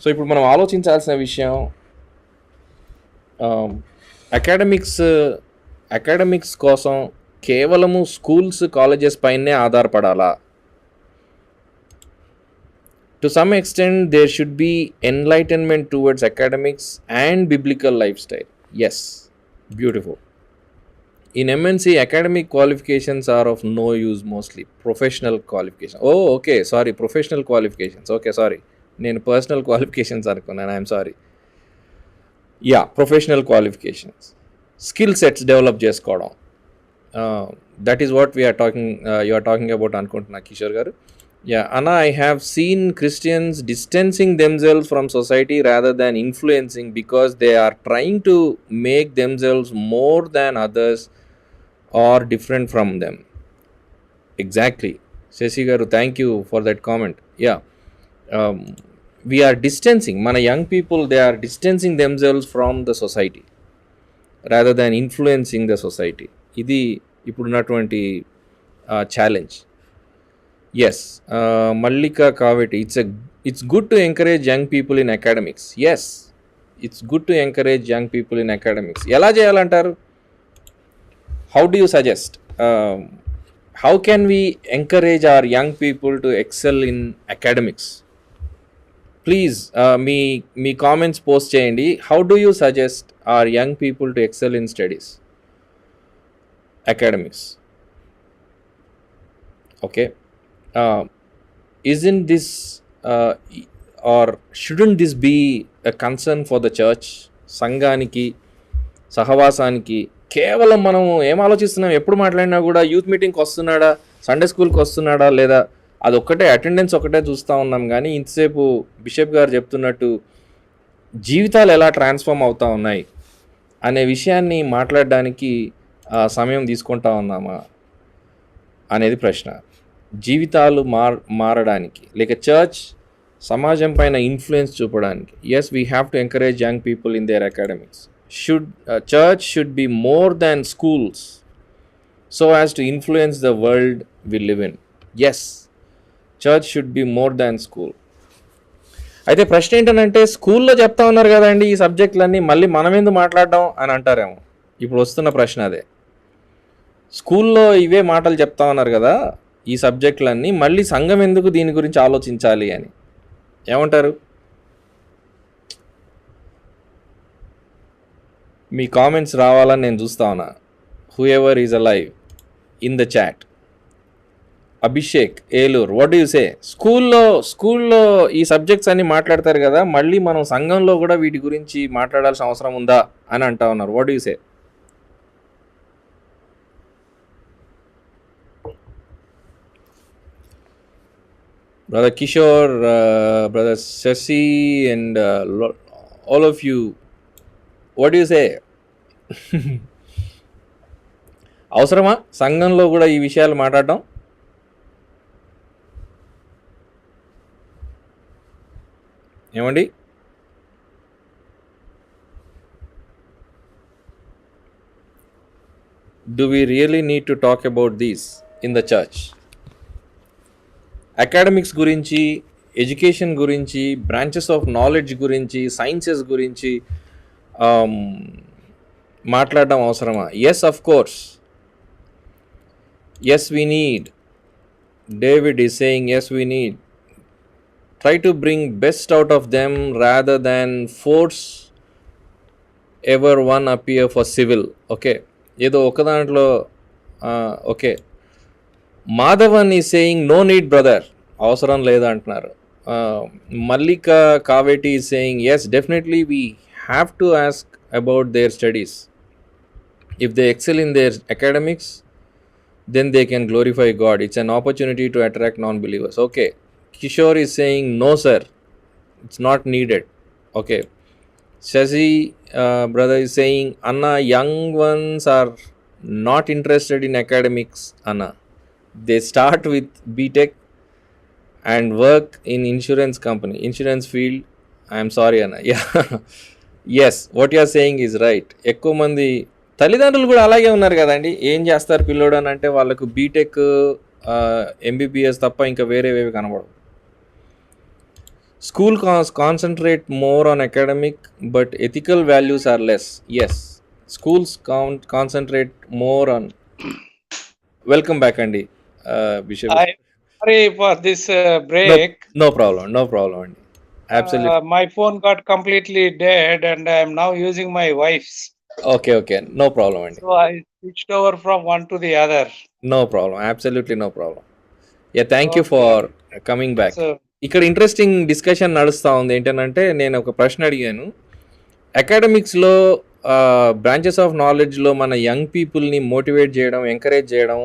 So ఇప్పుడు మనం ఆలోచించాల్సిన విషయం, అకాడమిక్స్ కోసం కేవలము స్కూల్స్, కాలేజెస్ పైనే ఆధారపడాలా? To some extent, there should be enlightenment towards academics and biblical lifestyle. Yes, beautiful. In MNC, academic qualifications are of no use mostly. Professional qualifications. Oh, okay, sorry, professional qualifications. Okay, sorry. నేను personal qualifications అనుకున్నాను, I'm sorry. Yeah, professional qualifications, skill sets develop చేసుకోవడం, that is what we're talking, you are talking about అనుకుంటున్నా కిషోర్ గారు. Yeah, Anna, I have seen Christians distancing themselves from society rather than influencing because they are trying to make themselves more than others or different from them. Exactly. Shashi Garu, thank you for that comment. Yeah. We are distancing, mana young people, they are distancing themselves from the society rather than influencing the society. Idi ippudunnatuvanti challenge. Yes, Mallika Kaveti, it's good to encourage young people in academics. Yes, it's good to encourage young people in academics. Ela cheyalantaru? How do you suggest? How can we encourage our young people to excel in academics? Please, me comments post cheyandi. How do you suggest our young people to excel in studies, academics? Okay. Isn't this or shouldn't this be a concern for the church? సంఘానికి, సహవాసానికి కేవలం మనం ఏం ఆలోచిస్తున్నాం, ఎప్పుడు మాట్లాడినా కూడా youth మీటింగ్కి వస్తున్నాడా, సండే స్కూల్కి వస్తున్నాడా, లేదా అదొక్కటే అటెండెన్స్ ఒకటే చూస్తూ ఉన్నాం. కానీ ఇంతసేపు బిషప్ గారు చెప్తున్నట్టు జీవితాలు ఎలా ట్రాన్స్ఫార్మ్ అవుతూ ఉన్నాయి అనే విషయాన్ని మాట్లాడడానికి సమయం తీసుకుంటా ఉన్నామా అనేది ప్రశ్న. జీవితాలు మారడానికి, లేక చర్చ్ సమాజం పైన ఇన్ఫ్లుయెన్స్ చూపడానికి, yes, we have to encourage young people in their academics. Church should be more than schools so as to influence the world we live in. Yes, church should be more than school. అయితే ప్రశ్న ఏంటంటే, స్కూల్లో చెప్తా ఉన్నారు కదండి ఈ సబ్జెక్టులన్నీ, మళ్ళీ మనం ఎందుకు మాట్లాడడం అని అంటారేమో. ఇప్పుడు వస్తున్న ప్రశ్న అదే. స్కూల్లో ఇవే మాటలు చెప్తా ఉన్నారు కదా ఈ సబ్జెక్టులన్నీ, మళ్ళీ సంఘం ఎందుకు దీని గురించి ఆలోచించాలి అని ఏమంటారు? మీ కామెంట్స్ రావాలని నేను చూస్తా ఉన్నా. Whoever is alive in the chat. Abhishek Eluru, what do you say? స్కూల్లో ఈ సబ్జెక్ట్స్ అన్ని మాట్లాడతారు కదా, మళ్ళీ మనం సంఘంలో కూడా వీటి గురించి మాట్లాడాల్సిన అవసరం ఉందా అని అంటా ఉన్నారు. What do you say? Brother Kishore, Brother Shashi, and all of you, what do you say? అవసరమా సంఘంలో కూడా ఈ విషయాలు మాట్లాడడం? ఏమండి? do we really need to talk about these in the church? Academics గురించి, ఎడ్యుకేషన్ గురించి, బ్రాంచెస్ ఆఫ్ నాలెడ్జ్ గురించి, సైన్సెస్ గురించి మాట్లాడడం అవసరమా? Yes, of course. Yes, we need. David is saying yes, we need. Try to bring best out of them rather than force ever one appear for civil. Okay, ఏదో ఒక దాంట్లో okay. Madhavan ఈ saying no need brother, అవసరం లేదా అంటున్నారు. Mallika Kaveti is saying yes, definitely we have to ask about their studies. If they excel in their academics, then they can glorify God. It's an opportunity to attract non-believers. Okay, Kishore is saying no sir, it's not needed. Okay, Shazi brother is saying Anna, young ones are not interested in academics. Anna, they start with BTech and work in insurance field. I am sorry Anna. Yeah. Yes, what you are saying is right. ఎక్కువ మంది తల్లిదండ్రులు కూడా అలాగే ఉన్నారు కదండి. ఏం చేస్తారు పిల్లోడు అని అంటే వాళ్ళకు బీటెక్, ఎంబీబీఎస్ తప్ప ఇంకా వేరేవేవి కనబడవు. School concentrate more on academic but ethical values are less. Yes, schools concentrate more on. Welcome back అండి bishop. Sorry for this break. No problem అండి. Absolutely. My phone got completely dead and I am now using my wife's. Okay, no problem అండి. So I switched over from one to the other. No problem, absolutely no problem. Yeah, thank you for coming back. ఇక్కడ interesting discussion నడుస్తూ ఉంది. ఏంటంటే నేను ఒక ప్రశ్న అడిగాను, అకాడమిక్స్లో branches of నాలెడ్జ్లో మన యంగ్ పీపుల్ని మోటివేట్ చేయడం, ఎంకరేజ్ చేయడం,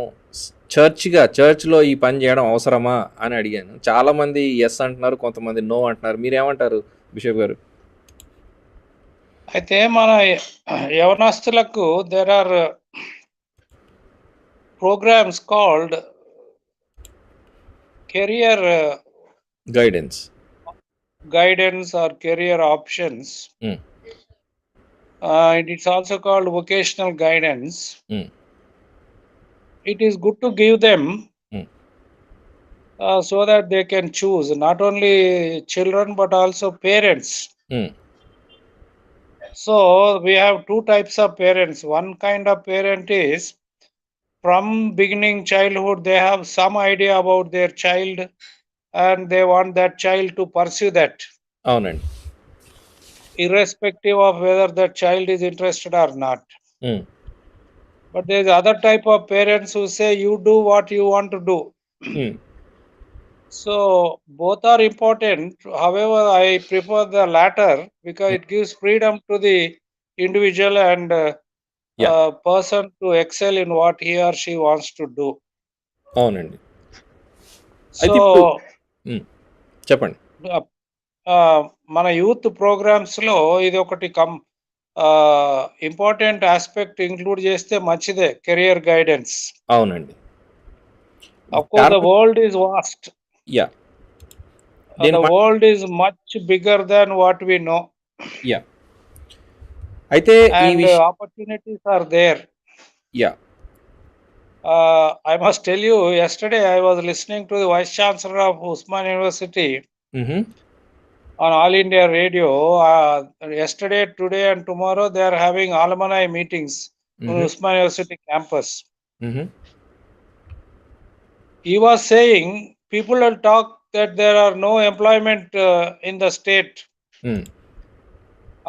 చర్చ్లో ఈ పని చేయడం అవసరమా అని అడిగాను. చాలామంది ఎస్ అంటున్నారు, కొంతమంది నో అంటున్నారు. మీరేమంటారు బిషప్ గారు? అయితే మన యవనస్తులకు there are programmes called career guidance or career options. It is also called vocational guidance. It is good to give them so that they can choose, not only children but also parents. So we have two types of parents. One kind of parent is from beginning childhood they have some idea about their child and they want that child to pursue that. అవునండి. Irrespective of whether that child is interested or not. But there is other type of parents who say you do what you want to do. So both are important. However, I prefer the latter because it gives freedom to the individual and person to excel in what he or she wants to do. అవునండి. So చెప్పండి. మన youth programmes లో ఇది ఒకటి important aspect include చేస్తే మంచిదే, career guidance. అవునండి. Of course, the world is vast. Yeah. The world is much bigger than what we know. Yeah. అయితే and opportunities are there. Yeah. I must tell you, yesterday I was listening to the Vice Chancellor of Usman University on All India Radio. Yesterday, today and tomorrow they are having alumni meetings on Usman University campus. He was saying people will talk that there are no employment in the state.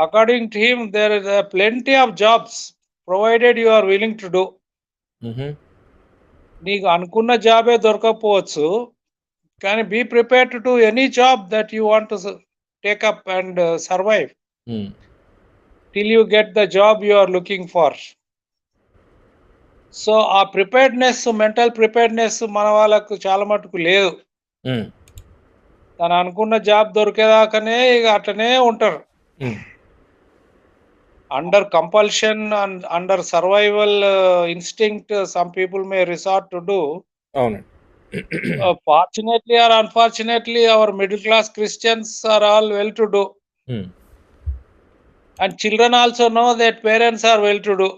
According to him, there is plenty of jobs provided you are willing to do. నీకు అనుకున్న జాబే దొరకకపోవచ్చు, కానీ be prepared to do any job that you want to take up and survive till you get the job you are looking for. So ఆ ప్రిపేర్డ్నెస్, mental ప్రిపేర్డ్నెస్ మన వాళ్ళకు చాలా మటుకు లేదు. తను అనుకున్న జాబ్ దొరికేదాకానే ఇక అట్లనే ఉంటారు. Under compulsion and under survival instinct, some people may resort to do. Fortunately or unfortunately, our middle class Christians are all well to do. And children also know that parents are well to do.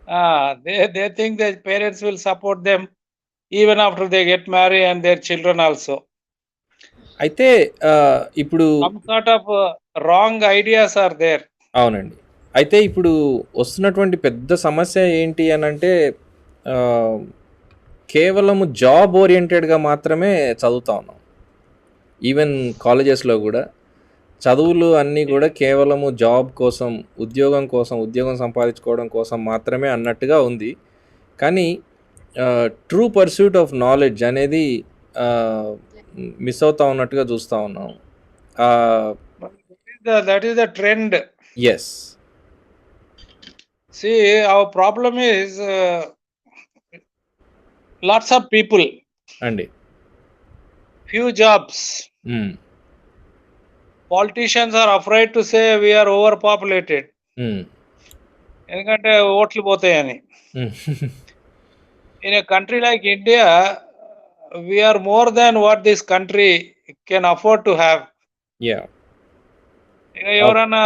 They think that parents will support them even after they get married and their children also. అయితే ఇప్పుడు Some sort of wrong ideas are there. అవునండి. అయితే ఇప్పుడు వస్తున్నటువంటి పెద్ద సమస్య ఏంటి అనంటే ఆహ్, కేవలము జాబ్ ఓరియెంటెడ్‌గా మాత్రమే చదువుతా ఉన్నాం. ఈవెన్ కాలేజెస్‌లో గూడా చదువులు అన్నీ గూడా కేవలము జాబ్ కోసం, ఉద్యోగం సంపాదించుకోవడం కోసం మాత్రమే అన్నట్టుగా ఉంది. కానీ ట్రూ పర్స్యూట్ ఆఫ్ నాలెడ్జ్ అనేది ఆహ్, మిస్ అవుతా ఉన్నట్టుగా చూస్తా ఉన్నాం. ఆహ్, That is the trend. Yes. See, our problem is lots of people, అండి. few jobs. హ్మ్. Politicians are afraid to say we are overpopulated. హ్మ్. ఎందుకంటే ఓట్లు పోతాయని. హ్మ్. In a country like India, we are more than what this country can afford to have. Yeah! ఇక ఎవరన్నా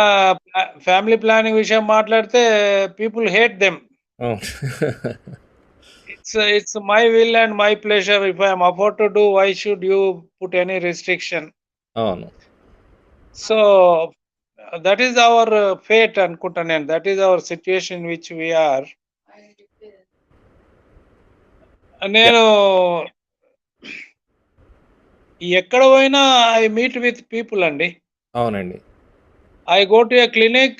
family planning విషయం మాట్లాడితే పీపుల్ హేట్ దెమ్. అవును. It's my will and my pleasure. If I am afford to do, why should you put any restriction? అవును. So that is our fate అనుకుంటా నేను. That is our situation which we are. నేను ఎక్కడ పోయినా I meet with people అండి. అవునండి. I go to a clinic,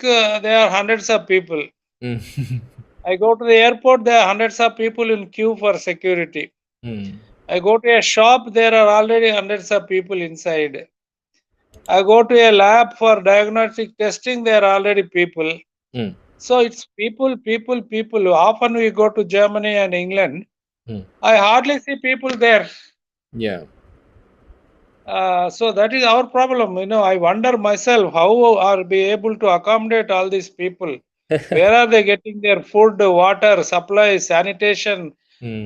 there are hundreds of people. హ్మ్. I go to the airport, there are hundreds of people in queue for security. హ్మ్. I go to a shop, there are already hundreds of people inside. I go to a lab for diagnostic testing, there are already people. హ్మ్. So it's people, people, people. Often we go to Germany and England. హ్మ్. I hardly see people there. Yeah! So that is our problem. I wonder myself how are we able to accommodate all these people? Where are they getting their food, water, supply, sanitation? హ్మ్.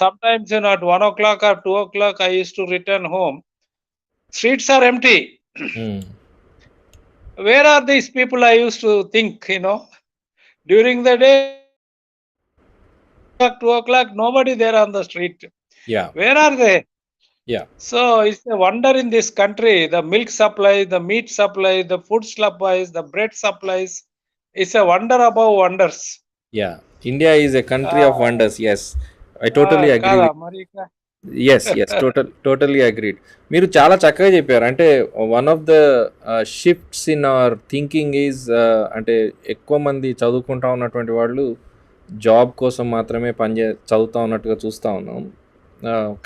Sometimes at 1 o'clock or 2 o'clock, I used to return home. Streets are empty. హ్మ్. Where are these people? I used to think, during the day, 2 o'clock, nobody there on the street. Yeah! Where are they? Yeah! So it's a wonder in this country. The milk supply, the meat supply, the food supplies, the bread supplies. It's a wonder above wonders. Yeah! India is a country of Ah, wonders. Yes. I totally agree కాదా with మరి yes. Yes. Totally agreed. మీరు చాలా చక్కగా చెప్పారు. అంటే one of the shifts in our thinking is అంటే ఎక్కువ మంది చదువుకుంటా ఉన్నటువంటి వాళ్ళు జాబ్ కోసం మాత్రమే చదువుతా ఉన్నట్టుగా చూస్తా ఉన్నాం.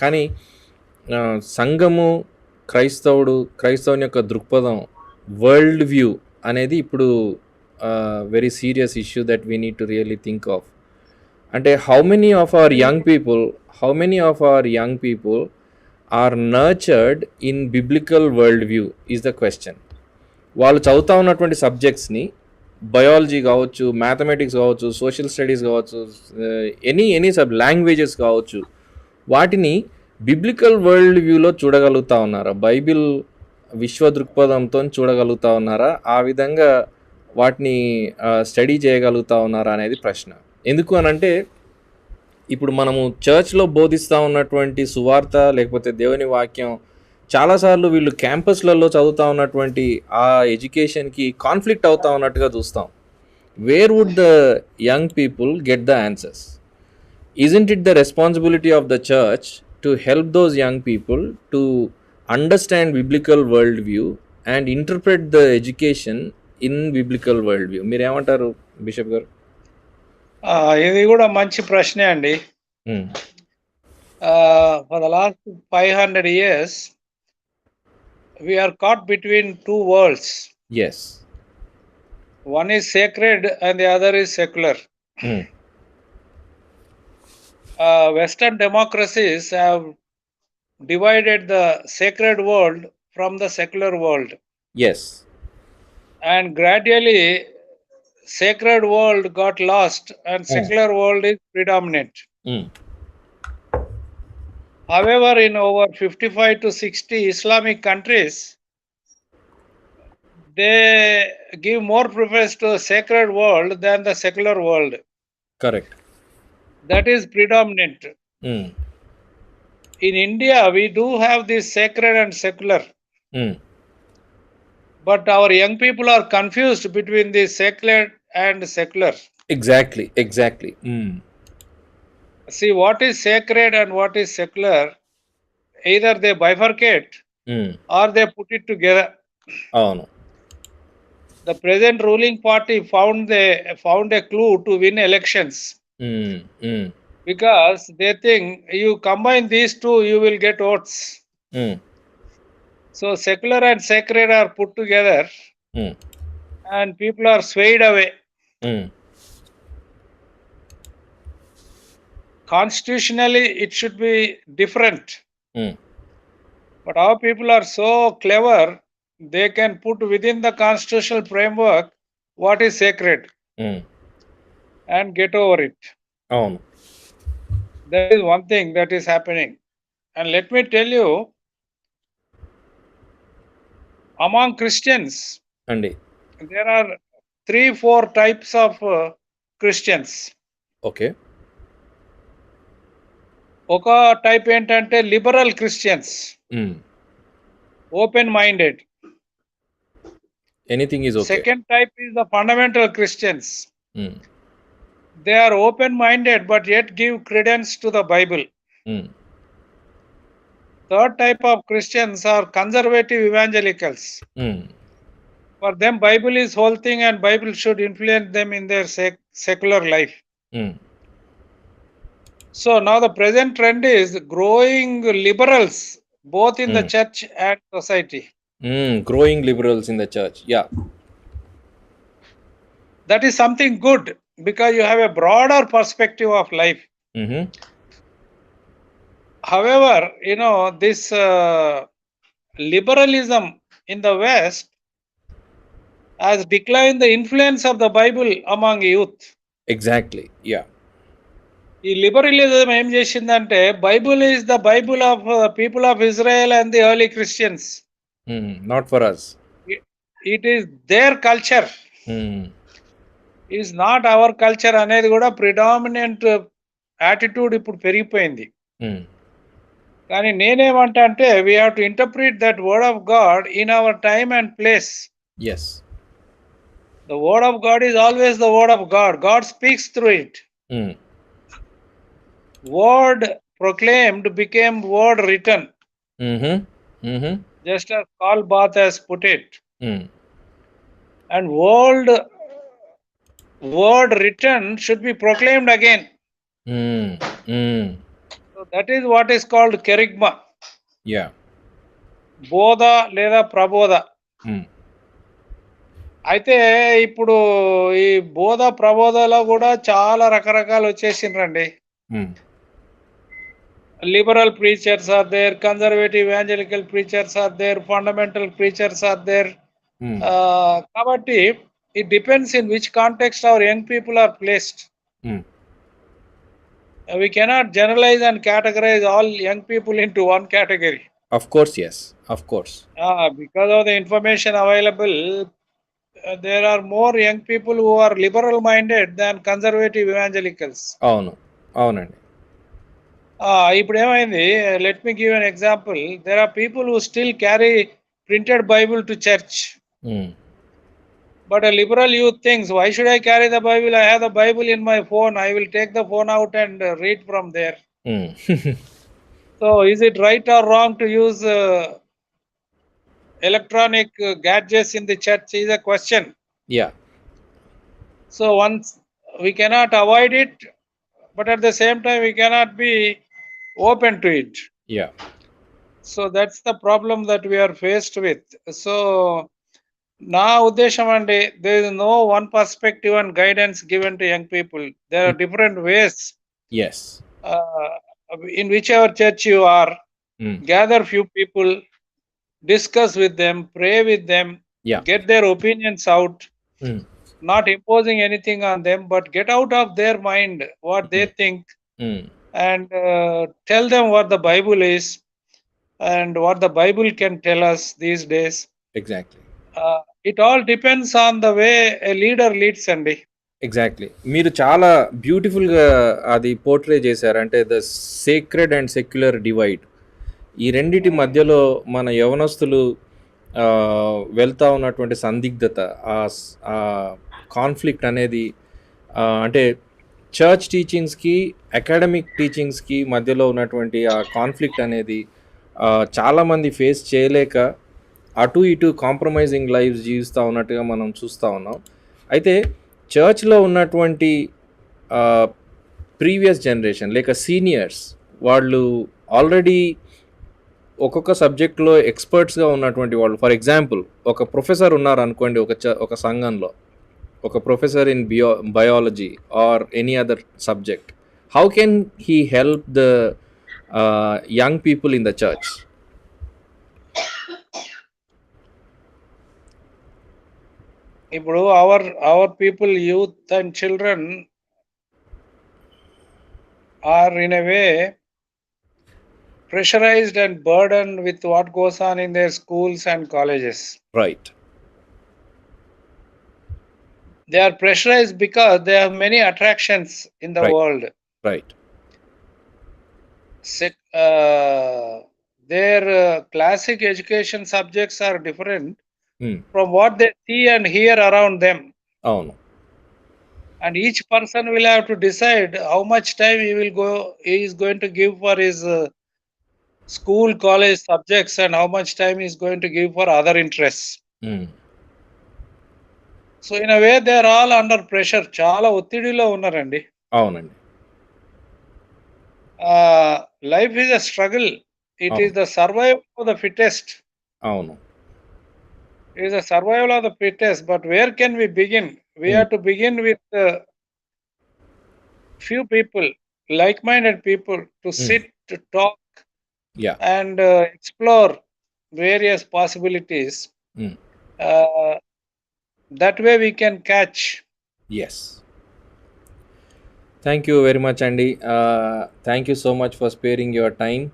కానీ సంఘము, క్రైస్తవుని యొక్క దృక్పథం, వరల్డ్ వ్యూ అనేది ఇప్పుడు very serious issue that we need to really think of. అంటే how many of our young people are nurtured in biblical world view is the question. వాళ్ళు చదువుతా ఉన్నటువంటి సబ్జెక్ట్స్ని బయాలజీ కావచ్చు, మ్యాథమెటిక్స్ కావచ్చు, సోషల్ స్టడీస్ కావచ్చు, ఎనీ లాంగ్వేజెస్ కావచ్చు, వాటిని బిబ్లికల్ వరల్డ్ వ్యూలో చూడగలుగుతా ఉన్నారా? బైబిల్ విశ్వ దృక్పథంతో చూడగలుగుతా ఉన్నారా? ఆ విధంగా వాటిని స్టడీ చేయగలుగుతా ఉన్నారా అనేది ప్రశ్న. ఎందుకు అనంటే ఇప్పుడు మనము చర్చ్లో బోధిస్తూ ఉన్నటువంటి సువార్త లేకపోతే దేవుని వాక్యం చాలాసార్లు వీళ్ళు క్యాంపస్లలో చదువుతూ ఉన్నటువంటి ఆ ఎడ్యుకేషన్కి కాన్ఫ్లిక్ట్ అవుతా ఉన్నట్టుగా చూస్తాం. Where would the young people get the answers? Isn't it the responsibility of the church to help those young people to understand biblical worldview and interpret the education in biblical worldview? మీరు ఏమంటారు bishop గారు? ఇది కూడా మంచి ప్రశ్నే అండి. For the last 500 years, we are caught between two worlds. Yes. One is sacred and the other is secular. Western democracies have divided the sacred world from the secular world. Yes. And gradually, sacred world got lost and secular world is predominant. However, in over 55 to 60 Islamic countries, they give more preference to the sacred world than the secular world. Correct. That is predominant. Mm. In India, we do have this sacred and secular, Mm. but our young people are confused between the sacred and secular. Exactly. Exactly. Mm. See, what is sacred and what is secular, either they bifurcate Mm. or they put it together. అవును. The present ruling party found a clue to win elections Mm. Mm. because they think you combine these two, you will get votes. Mm. So secular and sacred are put together, Mm. and people are swayed away. Mm. Constitutionally, it should be different, Mm. but our people are so clever, they can put within the constitutional framework what is sacred Mm. and get over it. అవును. That is one thing that is happening. And let me tell you, among Christians, అండి. there are 3-4 types of Christians. Okay. ఒక type ఏంటంటే liberal Christians, Mm. Open minded. Anything is okay. Second type is the fundamental Christians. Mm. They are open minded but yet give credence to the Bible. Mm. Third type of Christians are conservative evangelicals. Mm. For them, Bible is whole thing and Bible should influence them in their secular life. Mm. So now the present trend is growing liberals both in the Mm. church and society. Mm. Growing liberals in the church. Yeah. That is something good because you have a broader perspective of life. Mm-hmm. However, this liberalism in the West has declined the influence of the Bible among youth. Exactly. Yeah. ఈ liberalism ఏం చేసిందంటే Bible is the Bible of people of Israel and the early Christians. Mm. Not for us. It is their culture, Mm. Is not our culture అనేది కూడా predominant attitude ఇప్పుడు పెరిగిపోయింది. Mm. కానీ నేనేమంటా అంటే we have to interpret that word of God in our time and place. Yes. The word of God is always the word of God. God speaks through it. Mm. Word proclaimed became word written, Mm-hmm. Mm-hmm. just as Karl Barth has put it. Mm. And word written should be proclaimed again. Mm. Mm. So that is what is called kerygma. Yeah. బోధ లేదా ప్రబోధ. Mm. అయితే ఇప్పుడు ఈ బోధ ప్రబోధలో కూడా చాలా రకరకాలు వచ్చేసిండ్రండి. Mm. Liberal preachers are there, conservative evangelical preachers are there, fundamental preachers are there. Mm. కాబట్టి it depends in which context our young people are placed. Mm. We cannot generalize and categorize all young people into one category. Of course, yes. Of course. Because of the information available, there are more young people who are liberal minded than conservative evangelicals. అవును. అవునండి. ఇప్పుడు ఏమైంది, let me give an example. There are people who still carry printed Bible to church. Mm. But a liberal youth thinks, why should I carry the Bible? I have the Bible in my phone. I will take the phone out and read from there. Mm. So is it right or wrong to use electronic gadgets in the church is a question. Yeah. So once we cannot avoid it, but at the same time we cannot be open to it. Yeah. So that's the problem that we are faced with. So నా ఉద్దేశం అండి, there is no one perspective and guidance given to young people. There are different ways. Yes. In whichever church you are, Mm. gather few people, discuss with them, pray with them, Yeah. get their opinions out. Mm. Not imposing anything on them, but get out of their mind what they think, Mm. and tell them what the Bible is and what the Bible can tell us these days. Exactly. It all depends on the way a leader leads, Andy. Exactly. మీరు చాలా బ్యూటిఫుల్గా అది portray చేశారు. అంటే the sacred and secular divide, ఈ రెండిటి మధ్యలో మన యవనస్తులు వెళ్తా ఉన్నటువంటి సందిగ్ధత, ఆ కాన్ఫ్లిక్ట్ అనేది, అంటే చర్చ్ టీచింగ్స్కి అకాడమిక్ టీచింగ్స్కి మధ్యలో ఉన్నటువంటి ఆ కాన్ఫ్లిక్ట్ అనేది చాలామంది ఫేస్ చేయలేక అటు ఇటు కాంప్రమైజింగ్ లైఫ్స్ జీవిస్తూ ఉన్నట్టుగా మనం చూస్తూ ఉన్నాం. అయితే చర్చ్లో ఉన్నటువంటి ప్రీవియస్ జనరేషన్ లేక సీనియర్స్, వాళ్ళు ఆల్రెడీ ఒక్కొక్క సబ్జెక్ట్లో ఎక్స్పర్ట్స్గా ఉన్నటువంటి వాళ్ళు, ఫర్ ఎగ్జాంపుల్ ఒక ప్రొఫెసర్ ఉన్నారు అనుకోండి ఒక సంఘంలో, ఒక professor in biology or any other subject, how can he help the young people in the church? ఇప్పుడు our people, youth and children are in a way pressurized and burdened with what goes on in their schools and colleges. Right. They are pressurized because they have many attractions in the Right. world. Right. Their classic education subjects are different Hmm. from what they see and hear around them. అవును. And each person will have to decide how much time he is going to give for his school, college subjects, and how much time he is going to give for other interests. Hmm. So in a way, they are all under pressure. చాలా ఒత్తిడిలో ఉన్నారండి. అవునండి. Life is a struggle. It is the survival of the fittest. అవును. It is a survival of the fittest. But where can we begin? We have to begin with few people, like-minded people, to sit, to talk, Yeah. and explore various possibilities. That way we can catch. Yes. Thank you very much, Andy. Thank you so much for sparing your time.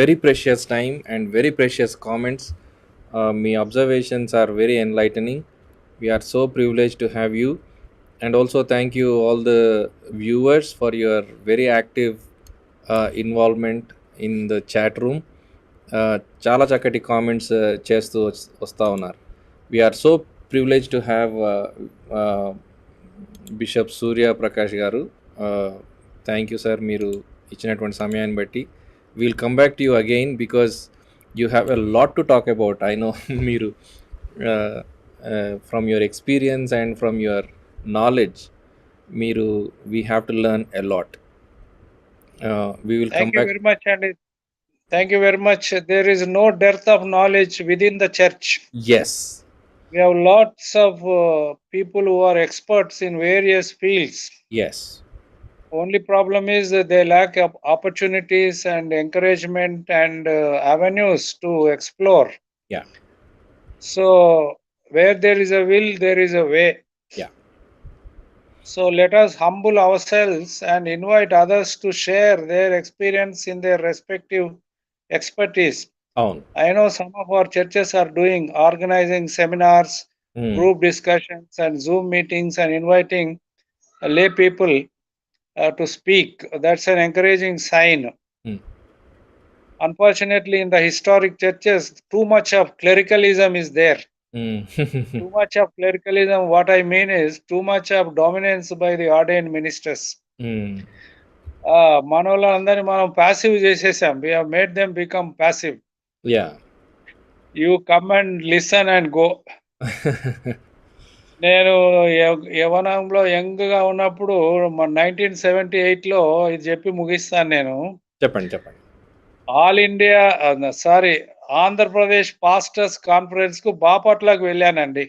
Very precious time and very precious comments. My observations are very enlightening. We are so privileged to have you. And also thank you all the viewers for your very active involvement in the chat room. చాలా చక్కటి comments చేస్తూ వస్తూ ఉన్నారు. We're so privilege to have bishop Surya Prakash గారు. Thank you sir, మీరు ఇచ్చినటువంటి సమయాన్ని బట్టి. We'll come back to you again because you have a lot to talk about. I know మీరు from your experience and from your knowledge, మీరు we have to learn a lot. We will come back. Thank you very much, and thank you very much. There is no dearth of knowledge within the church. Yes. We have lots of people who are experts in various fields. Yes. Only problem is that they lack opportunities and encouragement and avenues to explore. Yeah. So where there is a will, there is a way. Yeah. So let us humble ourselves and invite others to share their experience in their respective expertise. I know some of our churches are organizing seminars, group discussions, and Zoom meetings, and inviting lay people to speak. That's an encouraging sign. Unfortunately, in the historic churches, too much of clericalism is there. Too much of clericalism, what I mean is too much of dominance by the ordained ministers. మనోళ్ళందరినీ మనం passive చేసేసాం. We have made them become passive. Yeah. You come and listen and go. నేను యవనంలో యంగ్గా ఉన్నప్పుడు 1978లో ఇది చెప్పి ముగిస్తాను నేను. చెప్పండి. All India Andhra Pradesh pastors conference కు బాపట్లకు వెళ్ళానండి.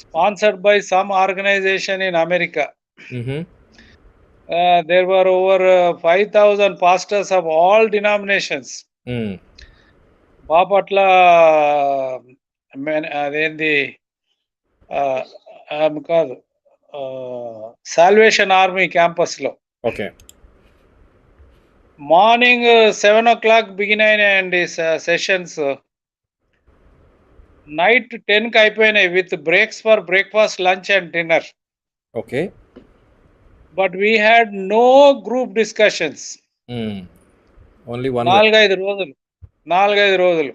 Sponsored by some organization in America. There were over 5,000 pastors of all denominations. Bapatla అదేంది కాదు, సాల్వేషన్ ఆర్మీ క్యాంపస్ లో. ఓకే. మార్నింగ్ 7 o'clock బిగిన్ అయినాయండి సెషన్స్. నైట్ 10కి అయిపోయినాయి with breaks for breakfast, lunch and dinner. Okay. But we had no group discussions. Only one way. 4, 5 రోజులు. 4, 5 రోజులు.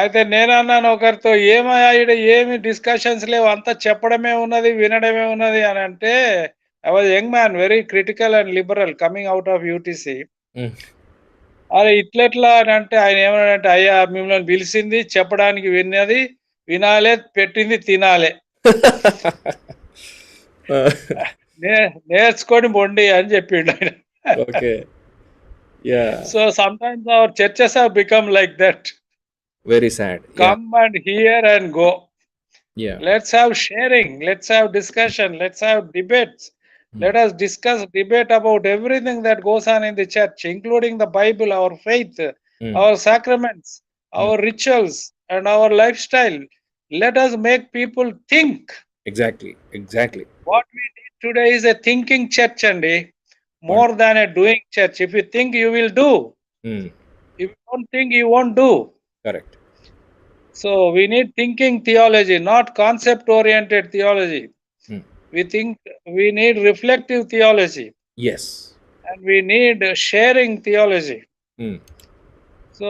అయితే నేనన్నాను ఒకరితో, "ఏమయ్యా ఈడ ఏమి డిస్కషన్స్ లేవు. అంతా చెప్పడమే ఉన్నది, వినడమే ఉన్నది" అని అంటే, I was young man, very critical and liberal coming out of UTC. హ్మ్. అరె! ఇట్లెట్లా అని అంటే ఆయన ఏమన్నాడంటే, "అయ్యా మిమ్మల్ని పిలిసింది చెప్పడానికి విన్నది వినాలే, పెట్టింది తినాలే. ఆ! నే నేర్చుకొని బొండి" అని చెప్పిండాయన. Okay. Yeah! So, sometimes our churches have become like that. Very sad. Yeah! Come and hear and go. Yeah! Let's have sharing. Let's have discussion. Let's have debates. హ్మ్. Let us discuss, debate about everything that goes on in the church, including the Bible, our faith, హ్మ్. our sacraments, హ్మ్. our rituals, and our lifestyle. Let us make people think. Exactly. Exactly. What we need today is a thinking church, Andy, one more than a doing church. If you think, you will do. హ్మ్. If you don't think, you won't do. Correct. So we need thinking theology, not concept oriented theology. హ్మ్. We need reflective theology, yes. and we need sharing theology. హ్మ్. So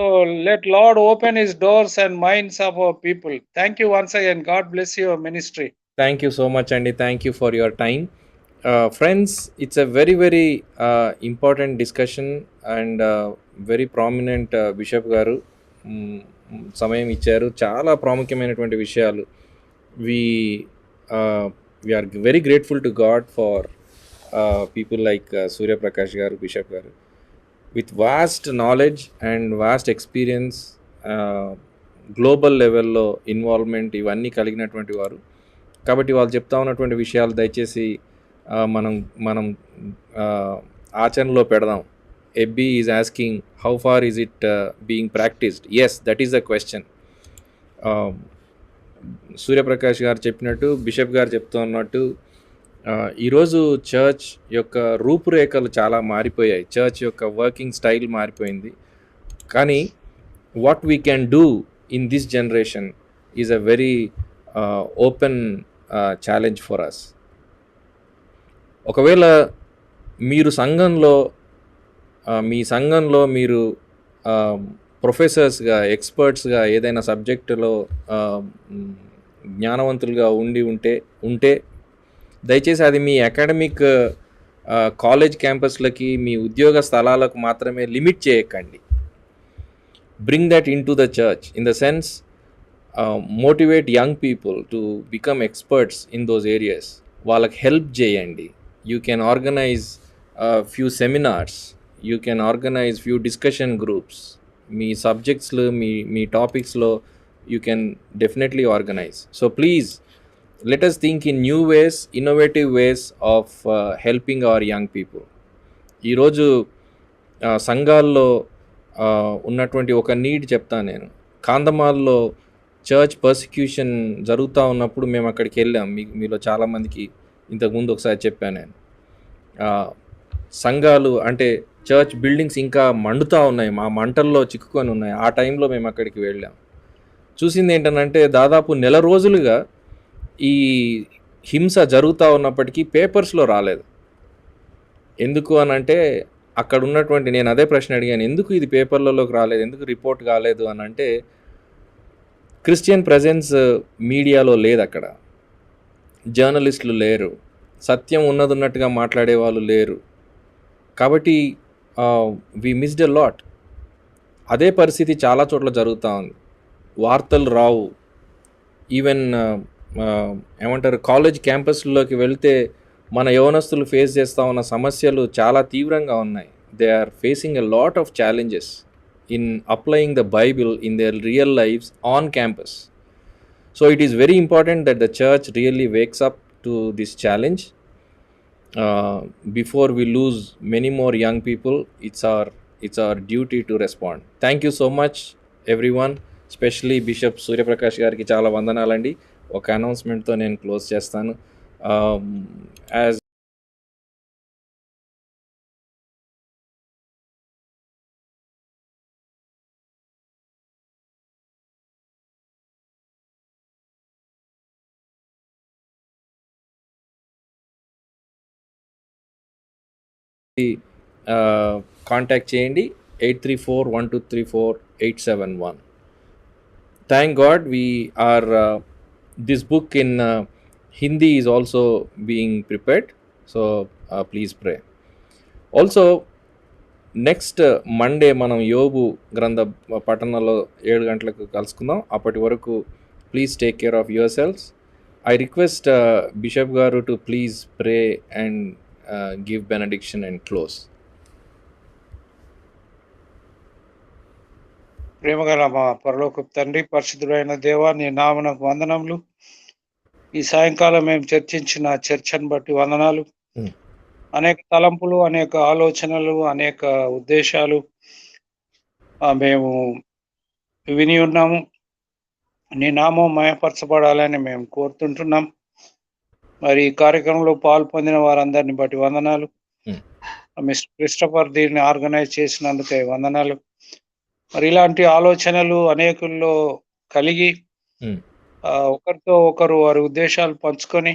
let Lord open his doors and minds of our people. Thank you once again. God bless your ministry. Thank you so much అండి. Thank you for your time. Friends, it's a very very important discussion and very prominent bishop గారు సమయం ఇచ్చారు. చాలా ప్రాముఖ్యమైనటువంటి విషయాలు. We we're very grateful to God for people like Surya Prakash గారు, bishop గారు, with vast knowledge and vast experience, global లెవెల్లో involvement ఇవన్నీ కలిగినటువంటి వారు. కాబట్టి వాళ్ళు చెప్తా ఉన్నటువంటి విషయాలు దయచేసి మనం మనం ఆచరణలో పెడదాం. Abby is asking how far is it being practised. Yes, that is the question. Suryaprakash గారు చెప్పినట్టు, బిషప్ గారు చెప్తూ ఉన్నట్టు, ఈరోజు చర్చ్ యొక్క రూపురేఖలు చాలా మారిపోయాయి. చర్చ్ యొక్క వర్కింగ్ స్టైల్ మారిపోయింది. కానీ what we can do in this generation is a very open challenge for us. ఒకవేళ మీరు మీ సంఘంలో మీరు ప్రొఫెసర్స్గా, ఎక్స్పర్ట్స్గా ఏదైనా సబ్జెక్టులో జ్ఞానవంతులుగా ఉంటే దయచేసి అది మీ అకాడమిక్ కాలేజ్ క్యాంపస్లకి, మీ ఉద్యోగ స్థలాలకు మాత్రమే లిమిట్ చేయకండి. Bring that in to the church in the sense, motivate young people to become experts in those areas. వాళ్ళకి హెల్ప్ చేయండి. You can organise few seminars, you can organise few discussion groups. మీ సబ్జెక్ట్స్లో, మీ టాపిక్స్లో you can definitely organise. So please let us think in new ways, innovative ways of helping our young people. ఈరోజు సంఘాల్లో ఉన్నటువంటి ఒక need చెప్తాను నేను. కాందమాల్లో చర్చ్ పర్సిక్యూషన్ జరుగుతూ ఉన్నప్పుడు మేము అక్కడికి వెళ్ళాం. మీలో చాలామందికి ఇంతకుముందు ఒకసారి చెప్పాను నేను. సంఘాలు అంటే చర్చ్ బిల్డింగ్స్ ఇంకా మండుతూ ఉన్నాయి, మా మంటల్లో చిక్కుకొని ఉన్నాయి. ఆ టైంలో మేము అక్కడికి వెళ్ళాం. చూసింది ఏంటంటే దాదాపు నెల రోజులుగా ఈ హింస జరుగుతూ ఉన్నప్పటికీ పేపర్స్లో రాలేదు. ఎందుకు అని అంటే అక్కడ ఉన్నటువంటి, నేను అదే ప్రశ్న అడిగాను, ఎందుకు ఇది పేపర్లలోకి రాలేదు, ఎందుకు రిపోర్ట్ కాలేదు అని అంటే, క్రిస్టియన్ ప్రజెన్స్ మీడియాలో లేదు, అక్కడ జర్నలిస్టులు లేరు, సత్యం ఉన్నట్టుగా మాట్లాడే వాళ్ళు లేరు. కాబట్టి వి మిస్డ్ ఎ లాట్. అదే పరిస్థితి చాలా చోట్ల జరుగుతూ ఉంది. వార్తలు రావు. ఈవెన్ ఏమంటారు, కాలేజ్ క్యాంపస్లోకి వెళ్తే మన యవనస్తులు ఫేస్ చేస్తూ ఉన్న సమస్యలు చాలా తీవ్రంగా ఉన్నాయి. They are facing a lot of challenges in applying the Bible in their real lives on campus. So it is very important that the church really wakes up to this challenge before we lose many more young people. It's our duty to respond. Thank you so much everyone, especially Bishop Surya Prakash గారికి చాలా వందనాలండి. ఒక అనౌన్స్మెంట్తో నేను close చేస్తాను. As contact చేయండి 8341234871. Thank God we are this book in Hindi is also being prepared, so please pray. Also, next Monday మనం యోబు గ్రంథ పఠనంలో 7 గంటలకు కలుసుకుందాం. అప్పటి వరకు please take care of yourselves. I request bishop గారు to please pray and give benediction and close. ప్రేమగల మా పరలోకపు తండ్రి, పరిశుద్ధుడైన దేవా, నీ నామమునకు వందనములు. ఈ సాయంకాలం మేము చర్చించిన చర్చను బట్టి వందనాలు. అనేక తలంపులు, అనేక ఆలోచనలు, అనేక ఉద్దేశాలు మేము విని ఉన్నాము. నీ నామం మయపరచబడాలని మేము కోరుతుంటున్నాం. మరి ఈ కార్యక్రమంలో పాల్పొందిన వారందరిని బట్టి వందనాలు. మిస్టర్ క్రిస్టఫర్ దీన్ని ఆర్గనైజ్ చేసినందుకే వందనాలు. మరి ఇలాంటి ఆలోచనలు అనేకుల్లో కలిగి ఒకరితో ఒకరు వారి ఉద్దేశాలు పంచుకొని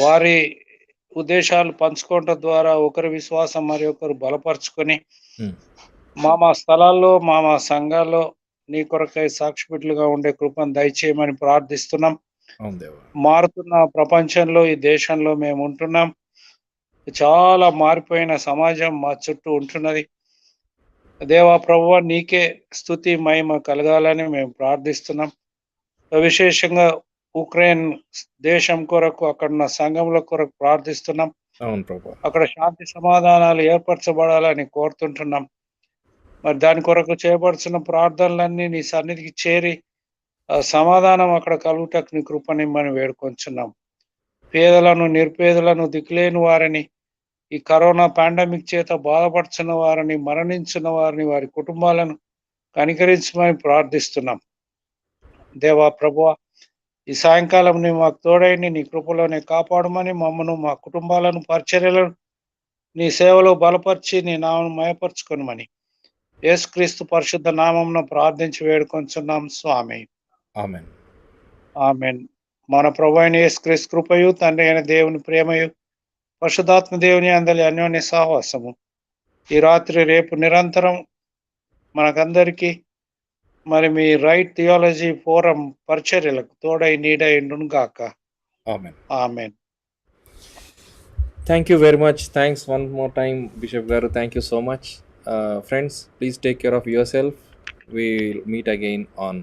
వారి ఉద్దేశాలు పంచుకోవటం ద్వారా ఒకరి విశ్వాసం మరి ఒకరు బలపరుచుకొని మా స్థలాల్లో మా సంఘాల్లో నీ కొరకై సాక్షిపెట్టులుగా ఉండే కృపను దయచేయమని ప్రార్థిస్తున్నాం. మారుతున్న ప్రపంచంలో, ఈ దేశంలో మేము ఉంటున్నాం. చాలా మారిపోయిన సమాజం మా చుట్టూ ఉంటున్నది. దేవా ప్రభువా, నీకే స్తుతి మహిమ కలగాలని మేము ప్రార్థిస్తున్నాం. విశేషంగా ఉక్రెయిన్ దేశం కొరకు, అక్కడున్న సంఘముల కొరకు ప్రార్థిస్తున్నాం. అక్కడ శాంతి సమాధానాలు ఏర్పరచబడాలని కోరుతుంటున్నాం. మరి దాని కొరకు చేయబడుతున్న ప్రార్థనలన్నీ నీ సన్నిధికి చేరి సమాధానం అక్కడ కలుగుటకు నీ కృపనిమ్మని వేడుకొంచున్నాం. పేదలను, నిరుపేదలను, దిక్కులేని వారిని, ఈ కరోనా పాండమిక్ చేత బాధపడుతున్న వారిని, మరణించిన వారిని, వారి కుటుంబాలను కనికరించమని ప్రార్థిస్తున్నాం. దేవా ప్రభువా, ఈ సాయంకాలం నీ మాకు తోడైండి, నీ కృపలోనే కాపాడమని మమ్మను, మా కుటుంబాలను, పరిచర్యలను నీ సేవలో బలపరిచి నీ నామను మయపరుచుకొనమని యేసుక్రీస్తు పరిశుద్ధ నామమున ప్రార్థించి వేడుకొంచున్నాం స్వామి. ఆమేన్. ఆమేన్. మన ప్రభువైన యేసుక్రీస్తు కృపయు, తండ్రి అయిన దేవుని ప్రేమయు, పరిశుద్ధాత్మ దేవుని అందరి అన్యోన్య సహవాసము ఈ రాత్రి రేపు నిరంతరం మనకందరికీ మరి మీ రైట్ థియాలజీ ఫోరం పరిచర్యలకు తోడై నీడై ఉండును గాక. ఆమేన్. ఆమేన్. Thank you very much. Thanks one more time, Bishop Garu. Thank you so much. Friends, please take care of yourself. We'll meet again on